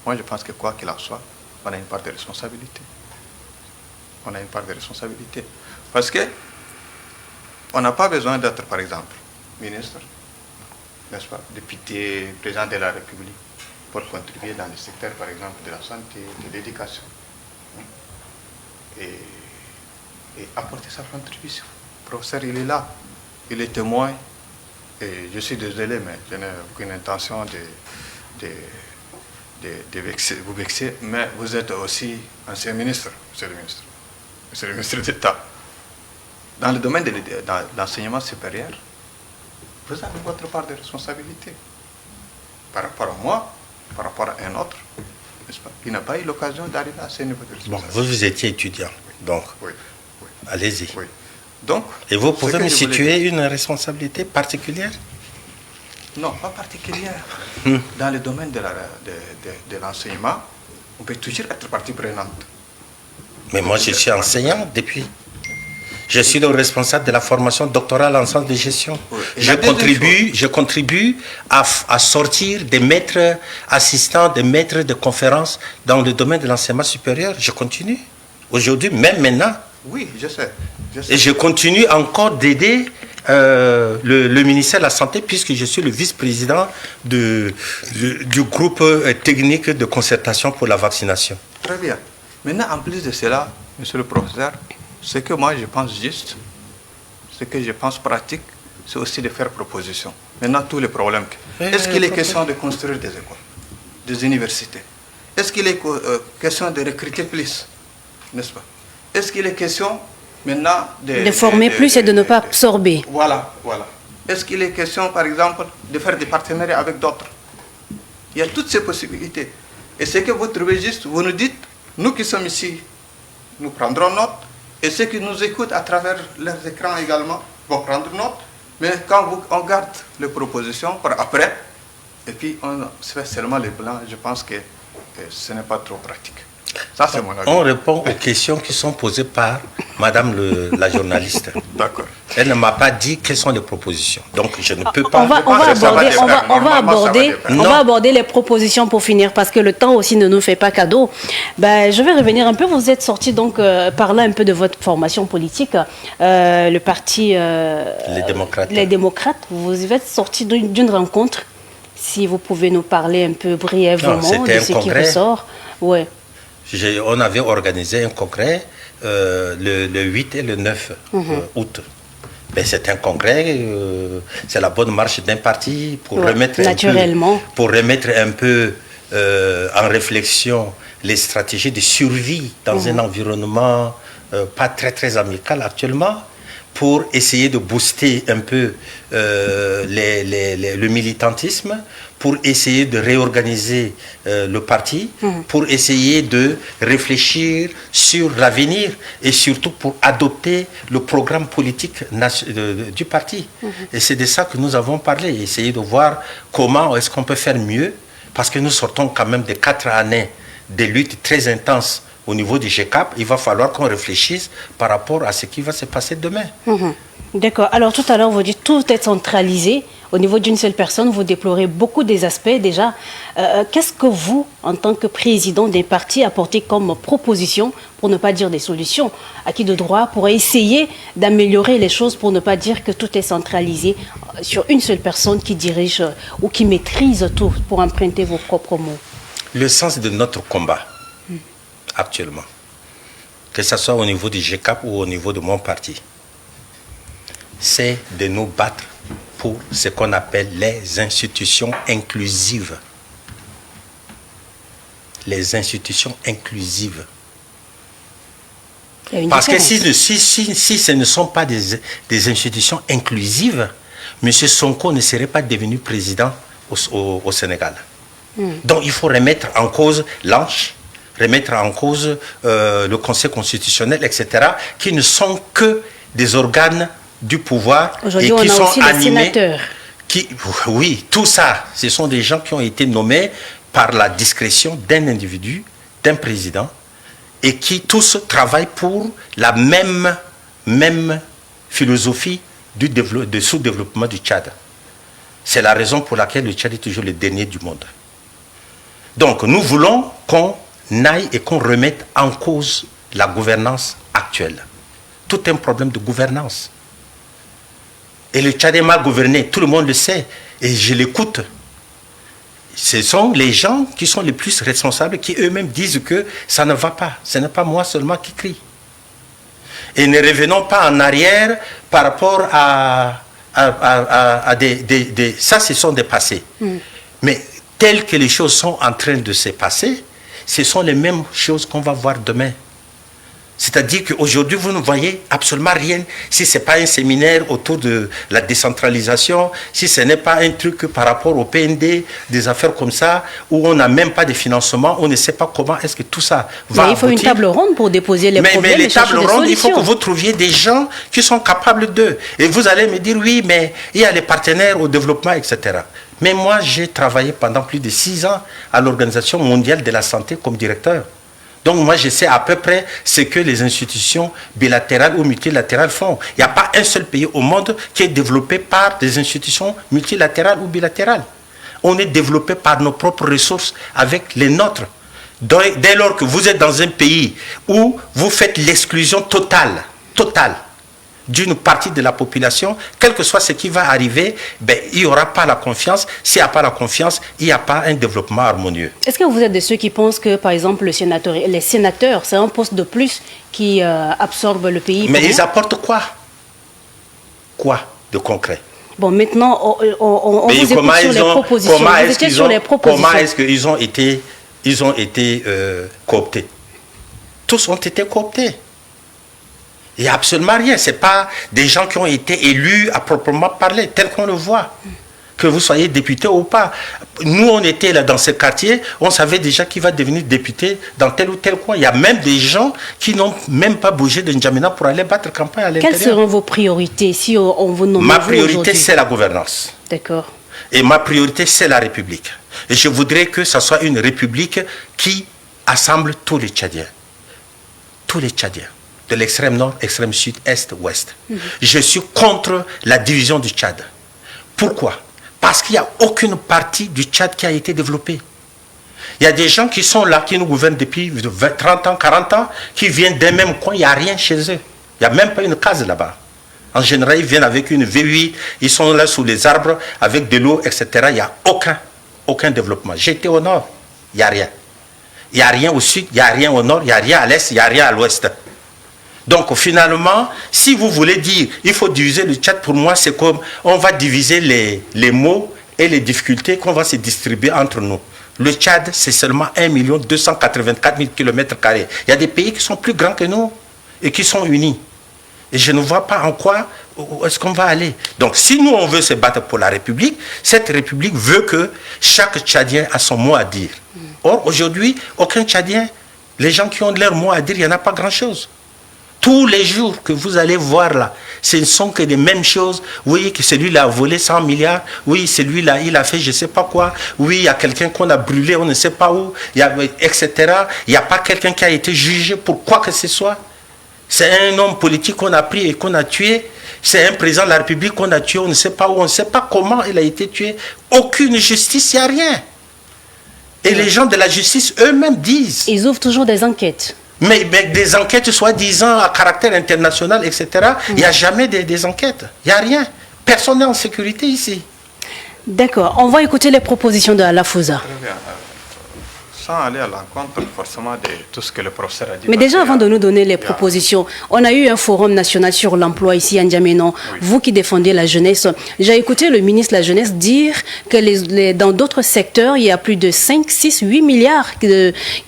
moi je pense que quoi qu'il en soit, on a une part de responsabilité. On a une part de responsabilité. Parce que on n'a pas besoin d'être, par exemple, ministre, n'est-ce pas, député, président de la République, pour contribuer dans le secteur, par exemple, de la santé, de l'éducation, et apporter sa contribution. Le professeur, il est là, il est témoin, et je suis désolé, mais je n'ai aucune intention de vous vexer, mais vous êtes aussi ancien ministre, monsieur le ministre d'État. Dans le domaine de l'enseignement supérieur, vous avez votre part de responsabilité. Par rapport à moi, par rapport à un autre, n'est-ce pas, qui n'a pas eu l'occasion d'arriver à ce niveau de responsabilité. Bon, vous étiez étudiant, donc oui. allez-y. Oui. Donc, et vous pouvez me situer une responsabilité particulière? Non, pas particulière. Dans le domaine de l'enseignement, on peut toujours être partie prenante. Mais moi, je suis enseignant depuis. Je suis le responsable de la formation doctorale en sciences de gestion. Oui. Je contribue à sortir des maîtres assistants, des maîtres de conférences dans le domaine de l'enseignement supérieur. Je continue. Aujourd'hui, même maintenant. Oui, je sais. Et je continue encore d'aider le ministère de la Santé puisque je suis le vice-président du groupe technique de concertation pour la vaccination. Très bien. Maintenant, en plus de cela, monsieur le professeur, ce que moi je pense juste, ce que je pense pratique, c'est aussi de faire proposition. Maintenant, tous les problèmes. Est-ce qu'il est question de construire des écoles, des universités? Est-ce qu'il est question de recruter plus? N'est-ce pas? Est-ce qu'il est question maintenant de former plus et de ne pas absorber? Voilà. Est-ce qu'il est question, par exemple, de faire des partenariats avec d'autres? Il y a toutes ces possibilités. Et ce que vous trouvez juste, vous nous dites, nous qui sommes ici, nous prendrons note. Et ceux qui nous écoutent à travers leurs écrans également vont prendre note. Mais quand on garde les propositions pour après, et puis on fait seulement les blancs, je pense que ce n'est pas trop pratique. Ça, c'est mon avis. On répond aux questions qui sont posées par Madame la journaliste. D'accord. Elle ne m'a pas dit quelles sont les propositions. Donc, je ne peux pas... On va aborder les propositions pour finir, parce que le temps aussi ne nous fait pas cadeau. Ben, je vais revenir un peu. Vous êtes sorti donc, par là un peu de votre formation politique. Le parti... Les démocrates. Vous êtes sorti d'une rencontre. Si vous pouvez nous parler un peu brièvement de ce qui ressort. Ouais. On avait organisé un congrès le 8 et le 9 août. Ben, c'est un congrès, c'est la bonne marche d'un parti pour remettre un peu en réflexion les stratégies de survie dans un environnement pas très amical actuellement, pour essayer de booster un peu le militantisme, pour essayer de réorganiser le parti, pour essayer de réfléchir sur l'avenir et surtout pour adopter le programme politique du parti. Et c'est de ça que nous avons parlé, essayer de voir comment est-ce qu'on peut faire mieux, parce que nous sortons quand même de 4 années de luttes très intenses au niveau du GCAP, il va falloir qu'on réfléchisse par rapport à ce qui va se passer demain. D'accord. Alors tout à l'heure, vous dites tout est centralisé au niveau d'une seule personne. Vous déplorez beaucoup des aspects déjà. Qu'est-ce que vous, en tant que président des partis, apportez comme proposition, pour ne pas dire des solutions, acquis de droit, pour essayer d'améliorer les choses, pour ne pas dire que tout est centralisé sur une seule personne qui dirige ou qui maîtrise tout, pour emprunter vos propres mots? Le sens de notre combat, actuellement, que ce soit au niveau du GCAP ou au niveau de mon parti, c'est de nous battre pour ce qu'on appelle les institutions inclusives. Les institutions inclusives. Parce que si ce ne sont pas des institutions inclusives, M. Sonko ne serait pas devenu président au Sénégal. Donc il faut remettre en cause l'ANCH, remettre en cause le Conseil constitutionnel, etc., qui ne sont que des organes du pouvoir et qui sont aussi animés. Les sénateurs. Oui, tout ça, ce sont des gens qui ont été nommés par la discrétion d'un individu, d'un président, et qui tous travaillent pour la même philosophie de sous-développement du Tchad. C'est la raison pour laquelle le Tchad est toujours le dernier du monde. Donc nous voulons qu'on aille et qu'on remette en cause la gouvernance actuelle. Tout est un problème de gouvernance. Et le Tchad est mal gouverné, tout le monde le sait, et je l'écoute. Ce sont les gens qui sont les plus responsables qui eux-mêmes disent que ça ne va pas. Ce n'est pas moi seulement qui crie. Et ne revenons pas en arrière par rapport à ça, ce sont des passés. Mais telles que les choses sont en train de se passer, ce sont les mêmes choses qu'on va voir demain. C'est-à-dire qu'aujourd'hui, vous ne voyez absolument rien. Si ce n'est pas un séminaire autour de la décentralisation, si ce n'est pas un truc par rapport au PND, des affaires comme ça, où on n'a même pas de financement, on ne sait pas comment est-ce que tout ça va aboutir. Mais il faut une table ronde pour déposer les problèmes. Mais les tables rondes, il faut que solutions. vous trouviez des gens qui sont capables d'eux. Et vous allez me dire, oui, mais il y a les partenaires au développement, etc. Mais moi, j'ai travaillé pendant plus de 6 ans à l'Organisation mondiale de la santé comme directeur. Donc moi, je sais à peu près ce que les institutions bilatérales ou multilatérales font. Il n'y a pas un seul pays au monde qui est développé par des institutions multilatérales ou bilatérales. On est développé par nos propres ressources avec les nôtres. Dès lors que vous êtes dans un pays où vous faites l'exclusion totale d'une partie de la population, quel que soit ce qui va arriver, il n'y aura pas la confiance. S'il n'y a pas la confiance, il n'y a pas un développement harmonieux. Est-ce que vous êtes de ceux qui pensent que, par exemple, les sénateurs, c'est un poste de plus qui absorbe le pays? Mais ils apportent quoi? Quoi de concret? Bon, maintenant, on vous écoute sur les propositions. Vous étiez sur les propositions. Comment est-ce qu'ils ont été cooptés? Tous ont été cooptés. Il n'y a absolument rien. Ce n'est pas des gens qui ont été élus à proprement parler, tel qu'on le voit. Que vous soyez député ou pas. Nous, on était là dans ce quartier, on savait déjà qui va devenir député dans tel ou tel coin. Il y a même des gens qui n'ont même pas bougé de N'Djamena pour aller battre campagne à l'intérieur. Quelles seront vos priorités si on vous nomme? Ma priorité, c'est la gouvernance. D'accord. Et ma priorité, c'est la République. Et je voudrais que ce soit une République qui assemble tous les Tchadiens. Tous les Tchadiens. De l'extrême nord, extrême sud, est, ouest. Je suis contre la division du Tchad. Pourquoi? Parce qu'il n'y a aucune partie du Tchad qui a été développée. Il y a des gens qui sont là, qui nous gouvernent depuis 20, 30 ans, 40 ans, qui viennent d'un même coin, il n'y a rien chez eux. Il n'y a même pas une case là-bas. En général, ils viennent avec une V8, ils sont là sous les arbres, avec de l'eau, etc. Il n'y a aucun développement. J'étais au nord, il n'y a rien. Il n'y a rien au sud, il n'y a rien au nord, il n'y a rien à l'est, il n'y a rien à l'ouest. Donc finalement, si vous voulez dire il faut diviser le Tchad, pour moi c'est comme on va diviser les maux et les difficultés qu'on va se distribuer entre nous. Le Tchad, c'est seulement 1 284 000 km². Il y a des pays qui sont plus grands que nous et qui sont unis. Et je ne vois pas en quoi où est-ce qu'on va aller. Donc si nous on veut se battre pour la République, cette République veut que chaque Tchadien a son mot à dire. Or aujourd'hui, aucun Tchadien, les gens qui ont leur mot à dire, il n'y en a pas grand-chose. Tous les jours que vous allez voir là, ce ne sont que les mêmes choses. Oui, que celui-là a volé 100 milliards. Oui, celui-là, il a fait je ne sais pas quoi. Oui, il y a quelqu'un qu'on a brûlé, on ne sait pas où, etc. Il n'y a pas quelqu'un qui a été jugé pour quoi que ce soit. C'est un homme politique qu'on a pris et qu'on a tué. C'est un président de la République qu'on a tué, on ne sait pas où, on ne sait pas comment il a été tué. Aucune justice, il n'y a rien. Et les gens de la justice eux-mêmes disent. Ils ouvrent toujours des enquêtes. Mais des enquêtes soi-disant à caractère international, etc., il n'y a jamais des enquêtes. Il n'y a rien. Personne n'est en sécurité ici. D'accord. On va écouter les propositions de Alafouza. Très bien. Sans aller à l'encontre forcément de tout ce que le professeur a dit. Mais déjà, avant de nous donner les propositions, on a eu un forum national sur l'emploi ici à N'Djamena. Oui. Vous qui défendez la jeunesse, j'ai écouté le ministre de la Jeunesse dire que dans d'autres secteurs, il y a plus de 5, 6, 8 milliards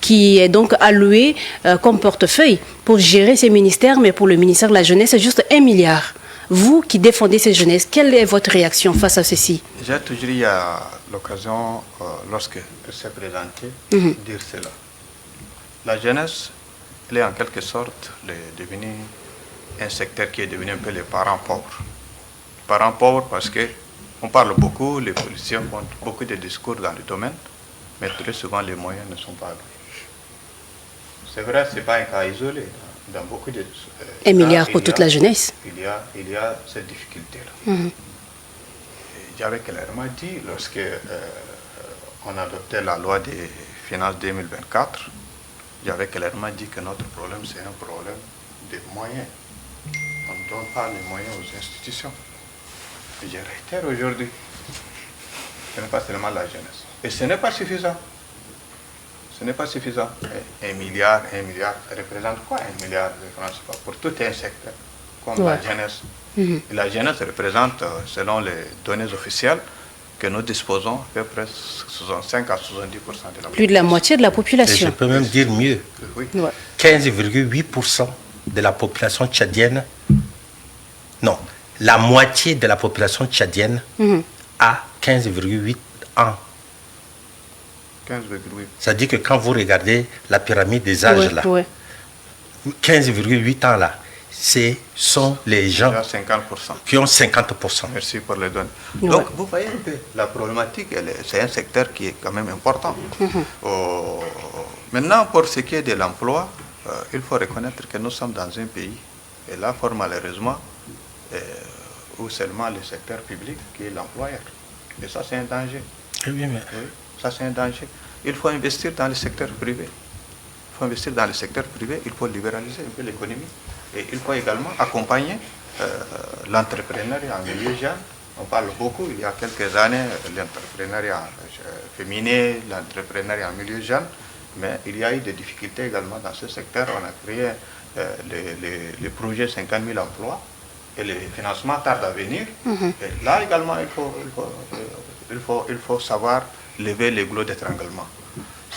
qui est donc alloué comme portefeuille pour gérer ces ministères, mais pour le ministère de la Jeunesse, c'est juste 1 milliard. Vous qui défendez cette jeunesse, quelle est votre réaction face à ceci? J'ai toujours eu l'occasion, lorsque s'est présenté, dire cela. La jeunesse, elle est en quelque sorte devenue un secteur qui est devenu un peu les parents pauvres. Les parents pauvres parce qu'on parle beaucoup, les policiers font beaucoup de discours dans le domaine, mais très souvent les moyens ne sont pas là. C'est vrai, ce n'est pas un cas isolé. Dans beaucoup de 1 milliard pour toute la jeunesse. Il y a cette difficulté-là. J'avais clairement dit, lorsque on adoptait la loi des finances 2024, j'avais clairement dit que notre problème, c'est un problème de moyens. On ne donne pas les moyens aux institutions. Et je réitère aujourd'hui, ce n'est pas seulement la jeunesse. Et ce n'est pas suffisant. Ce n'est pas suffisant. 1 milliard, ça représente quoi 1 milliard de francs CFA pour tout un secteur, comme la jeunesse. Et la jeunesse représente, selon les données officielles que nous disposons, à peu près 65 à 70% de la population. Plus de la moitié de la population. Et je peux même dire mieux. Oui. 15,8% de la population tchadienne, non, la moitié de la population tchadienne a 15,8 ans. 15,8. Ça dit que quand vous regardez la pyramide des âges, là, 15,8 ans, là, ce sont les gens qui ont 50%. Merci pour les données. Donc, vous voyez un peu, la problématique, c'est un secteur qui est quand même important. Maintenant, pour ce qui est de l'emploi, il faut reconnaître que nous sommes dans un pays, et là, fort malheureusement, où seulement le secteur public qui est l'employeur. Et ça, c'est un danger. Oui, mais... Oui, ça, c'est un danger. Il faut investir dans le secteur privé. Il faut investir dans le secteur privé, il faut libéraliser un peu l'économie. Et il faut également accompagner l'entrepreneuriat en milieu jeune. On parle beaucoup, il y a quelques années, l'entrepreneuriat féminin, l'entrepreneuriat en milieu jeune, mais il y a eu des difficultés également dans ce secteur. On a créé les projets 50 000 emplois et les financements tardent à venir. Et là également, il faut savoir lever les goulots d'étranglement.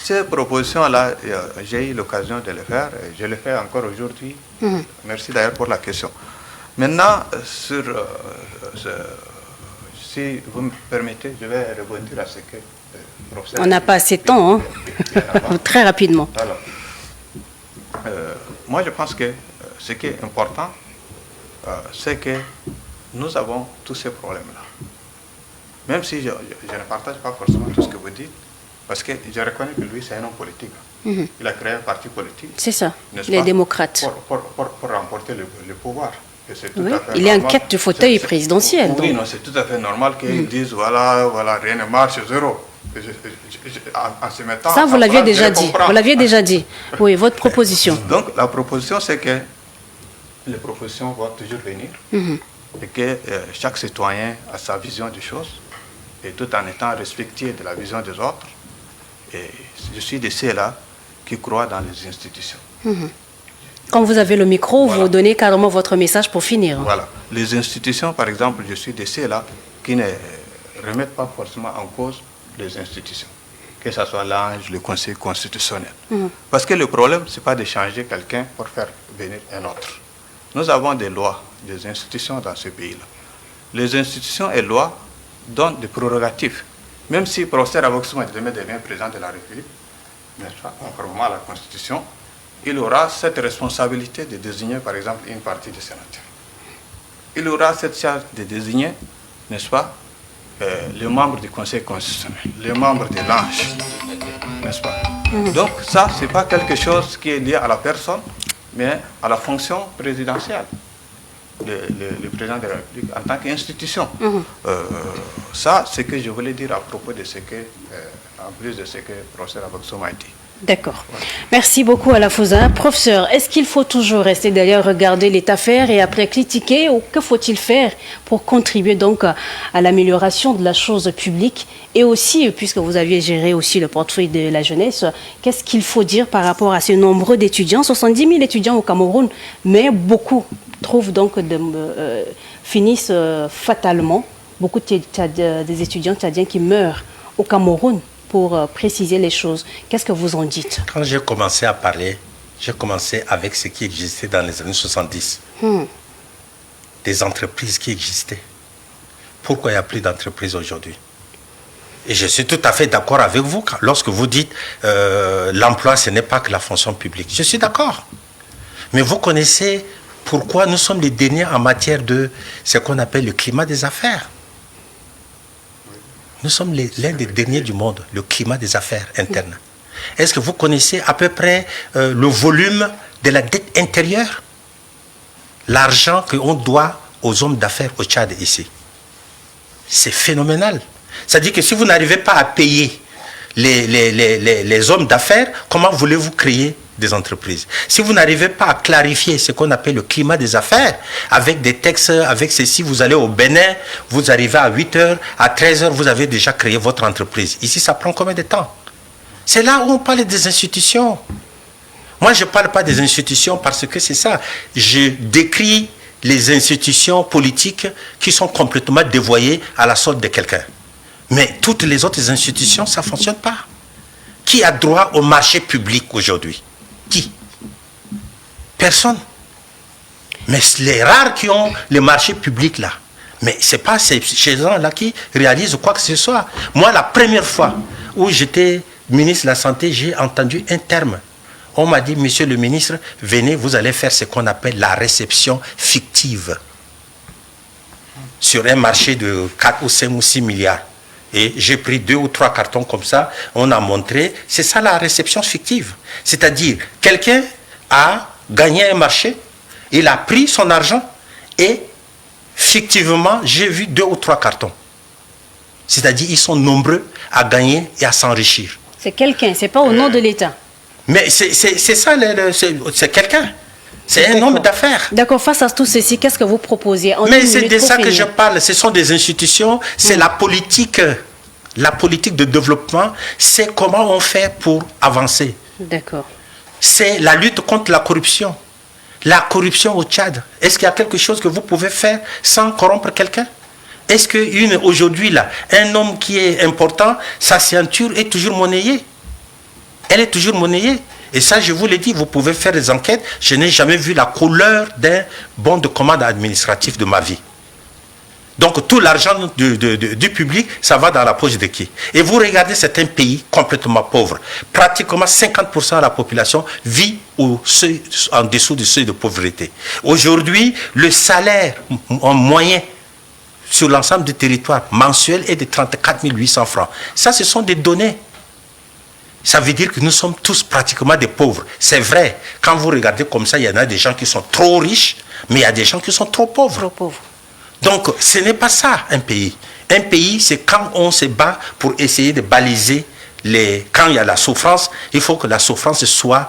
Ces propositions-là, j'ai eu l'occasion de le faire et je le fais encore aujourd'hui. Merci d'ailleurs pour la question. Maintenant, si vous me permettez, je vais rebondir à ce que le professeur... On n'a pas assez de temps, hein. Très rapidement. Alors, moi, je pense que ce qui est important, c'est que nous avons tous ces problèmes-là. Même si je ne partage pas forcément tout ce que vous dites, parce que je reconnais que lui, c'est un homme politique. Il a créé un parti politique. C'est ça, les démocrates. Pour remporter le pouvoir. Oui, il est en quête du fauteuil présidentiel. Oui, non, c'est tout à fait normal qu'ils disent, voilà, rien ne marche, zéro. En se mettant ça, vous l'aviez déjà dit. Vous l'aviez déjà dit. Oui, votre proposition. Donc, la proposition, c'est que les propositions vont toujours venir et que chaque citoyen a sa vision des choses et tout en étant respectueux de la vision des autres. Et je suis de ceux-là qui croient dans les institutions. Quand vous avez le micro, voilà. Vous donnez carrément votre message pour finir. Voilà. Les institutions, par exemple, je suis de ceux-là qui ne remettent pas forcément en cause les institutions, que ce soit l'ANGE, le Conseil constitutionnel. Parce que le problème, ce n'est pas de changer quelqu'un pour faire venir un autre. Nous avons des lois, des institutions dans ce pays-là. Les institutions et lois donnent des prérogatives. Même si le professeur Aboxouma demain devient président de la République, n'est-ce pas, conformément à la Constitution, il aura cette responsabilité de désigner, par exemple, une partie des sénateurs. Il aura cette charge de désigner, n'est-ce pas, les membres du Conseil constitutionnel, les membres de l'ANCHE, n'est-ce pas? Donc ça, ce n'est pas quelque chose qui est lié à la personne, mais à la fonction présidentielle. Le président de la République en tant qu'institution. Ça, c'est ce que je voulais dire à propos de ce que, en plus de ce que le professeur Abakso m'a dit. D'accord. Merci beaucoup Alafouza. Professeur, est-ce qu'il faut toujours rester derrière, regarder l'État faire et après critiquer, ou que faut-il faire pour contribuer donc à l'amélioration de la chose publique? Et aussi, puisque vous aviez géré aussi le portefeuille de la jeunesse, qu'est-ce qu'il faut dire par rapport à ces nombreux d'étudiants, 70 000 étudiants au Cameroun, mais beaucoup trouvent donc finissent fatalement, beaucoup des étudiants tchadiens qui meurent au Cameroun, pour préciser les choses. Qu'est-ce que vous en dites? Quand j'ai commencé à parler, j'ai commencé avec ce qui existait dans les années 70. Des entreprises qui existaient. Pourquoi il n'y a plus d'entreprises aujourd'hui? Et je suis tout à fait d'accord avec vous lorsque vous dites l'emploi, ce n'est pas que la fonction publique. Je suis d'accord. Mais vous connaissez pourquoi nous sommes les derniers en matière de ce qu'on appelle le climat des affaires. Nous sommes l'un des derniers du monde, le climat des affaires internes. Est-ce que vous connaissez à peu près le volume de la dette intérieure? L'argent qu'on doit aux hommes d'affaires au Tchad ici. C'est phénoménal. C'est-à-dire que si vous n'arrivez pas à payer les hommes d'affaires, comment voulez-vous créer des entreprises? Si vous n'arrivez pas à clarifier ce qu'on appelle le climat des affaires, avec des textes, avec ceci, vous allez au Bénin, vous arrivez à 8h, à 13h, vous avez déjà créé votre entreprise. Ici, ça prend combien de temps? C'est là où on parle des institutions. Moi, je ne parle pas des institutions parce que c'est ça. Je décris les institutions politiques qui sont complètement dévoyées à la sorte de quelqu'un. Mais toutes les autres institutions, ça ne fonctionne pas. Qui a droit au marché public aujourd'hui? Qui? Personne. Mais les rares qui ont le marché public là. Mais ce n'est pas ces gens-là qui réalisent quoi que ce soit. Moi, la première fois où j'étais ministre de la Santé, j'ai entendu un terme. On m'a dit, monsieur le ministre, venez, vous allez faire ce qu'on appelle la réception fictive. Sur un marché de 4 ou 5 ou 6 milliards. Et j'ai pris 2 ou 3 cartons comme ça, on a montré, c'est ça la réception fictive. C'est-à-dire, quelqu'un a gagné un marché, il a pris son argent et fictivement, j'ai vu 2 ou 3 cartons. C'est-à-dire, ils sont nombreux à gagner et à s'enrichir. C'est quelqu'un, c'est pas au nom de l'État. Mais c'est ça, c'est quelqu'un. C'est un homme d'affaires. D'accord, face à tout ceci, qu'est-ce que vous proposez? Mais c'est de ça que je parle. Ce sont des institutions, c'est la politique de développement, c'est comment on fait pour avancer. D'accord. C'est la lutte contre la corruption. La corruption au Tchad. Est-ce qu'il y a quelque chose que vous pouvez faire sans corrompre quelqu'un? Est-ce qu'aujourd'hui, là, un homme qui est important, sa ceinture est toujours monnayée? Elle est toujours monnayée. Et ça, je vous l'ai dit, vous pouvez faire des enquêtes. Je n'ai jamais vu la couleur d'un bon de commande administratif de ma vie. Donc, tout l'argent du public, ça va dans la poche de qui? Et vous regardez, c'est un pays complètement pauvre. Pratiquement 50% de la population vit en dessous du seuil de pauvreté. Aujourd'hui, le salaire en moyen sur l'ensemble du territoire mensuel est de 34 800 francs. Ça, ce sont des données. Ça veut dire que nous sommes tous pratiquement des pauvres. C'est vrai, quand vous regardez comme ça, il y en a des gens qui sont trop riches, mais il y a des gens qui sont trop pauvres. trop pauvre. Donc, ce n'est pas ça, un pays. Un pays, c'est quand on se bat pour essayer de baliser quand il y a la souffrance, il faut que la souffrance soit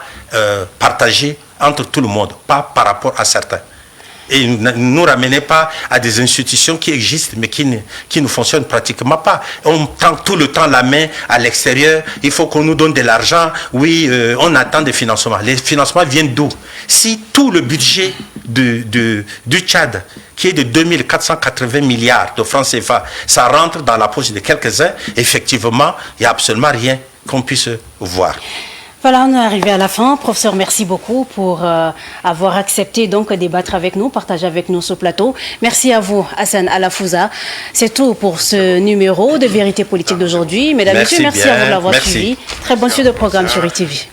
partagée entre tout le monde, pas par rapport à certains. Et ne nous ramenez pas à des institutions qui existent mais qui ne fonctionnent pratiquement pas. On tend tout le temps la main à l'extérieur, il faut qu'on nous donne de l'argent, oui, on attend des financements. Les financements viennent d'où? Si tout le budget du Tchad, qui est de 2480 milliards de francs CFA, ça rentre dans la poche de quelques-uns, effectivement, il n'y a absolument rien qu'on puisse voir. Voilà, on est arrivé à la fin. Professeur, merci beaucoup pour avoir accepté donc de débattre avec nous, partager avec nous ce plateau. Merci à vous, Hassan Alafouza. C'est tout pour ce numéro de Vérité Politique d'aujourd'hui. Mesdames et messieurs, merci à vous de l'avoir suivi. Très bonne suite de programme sur ITV.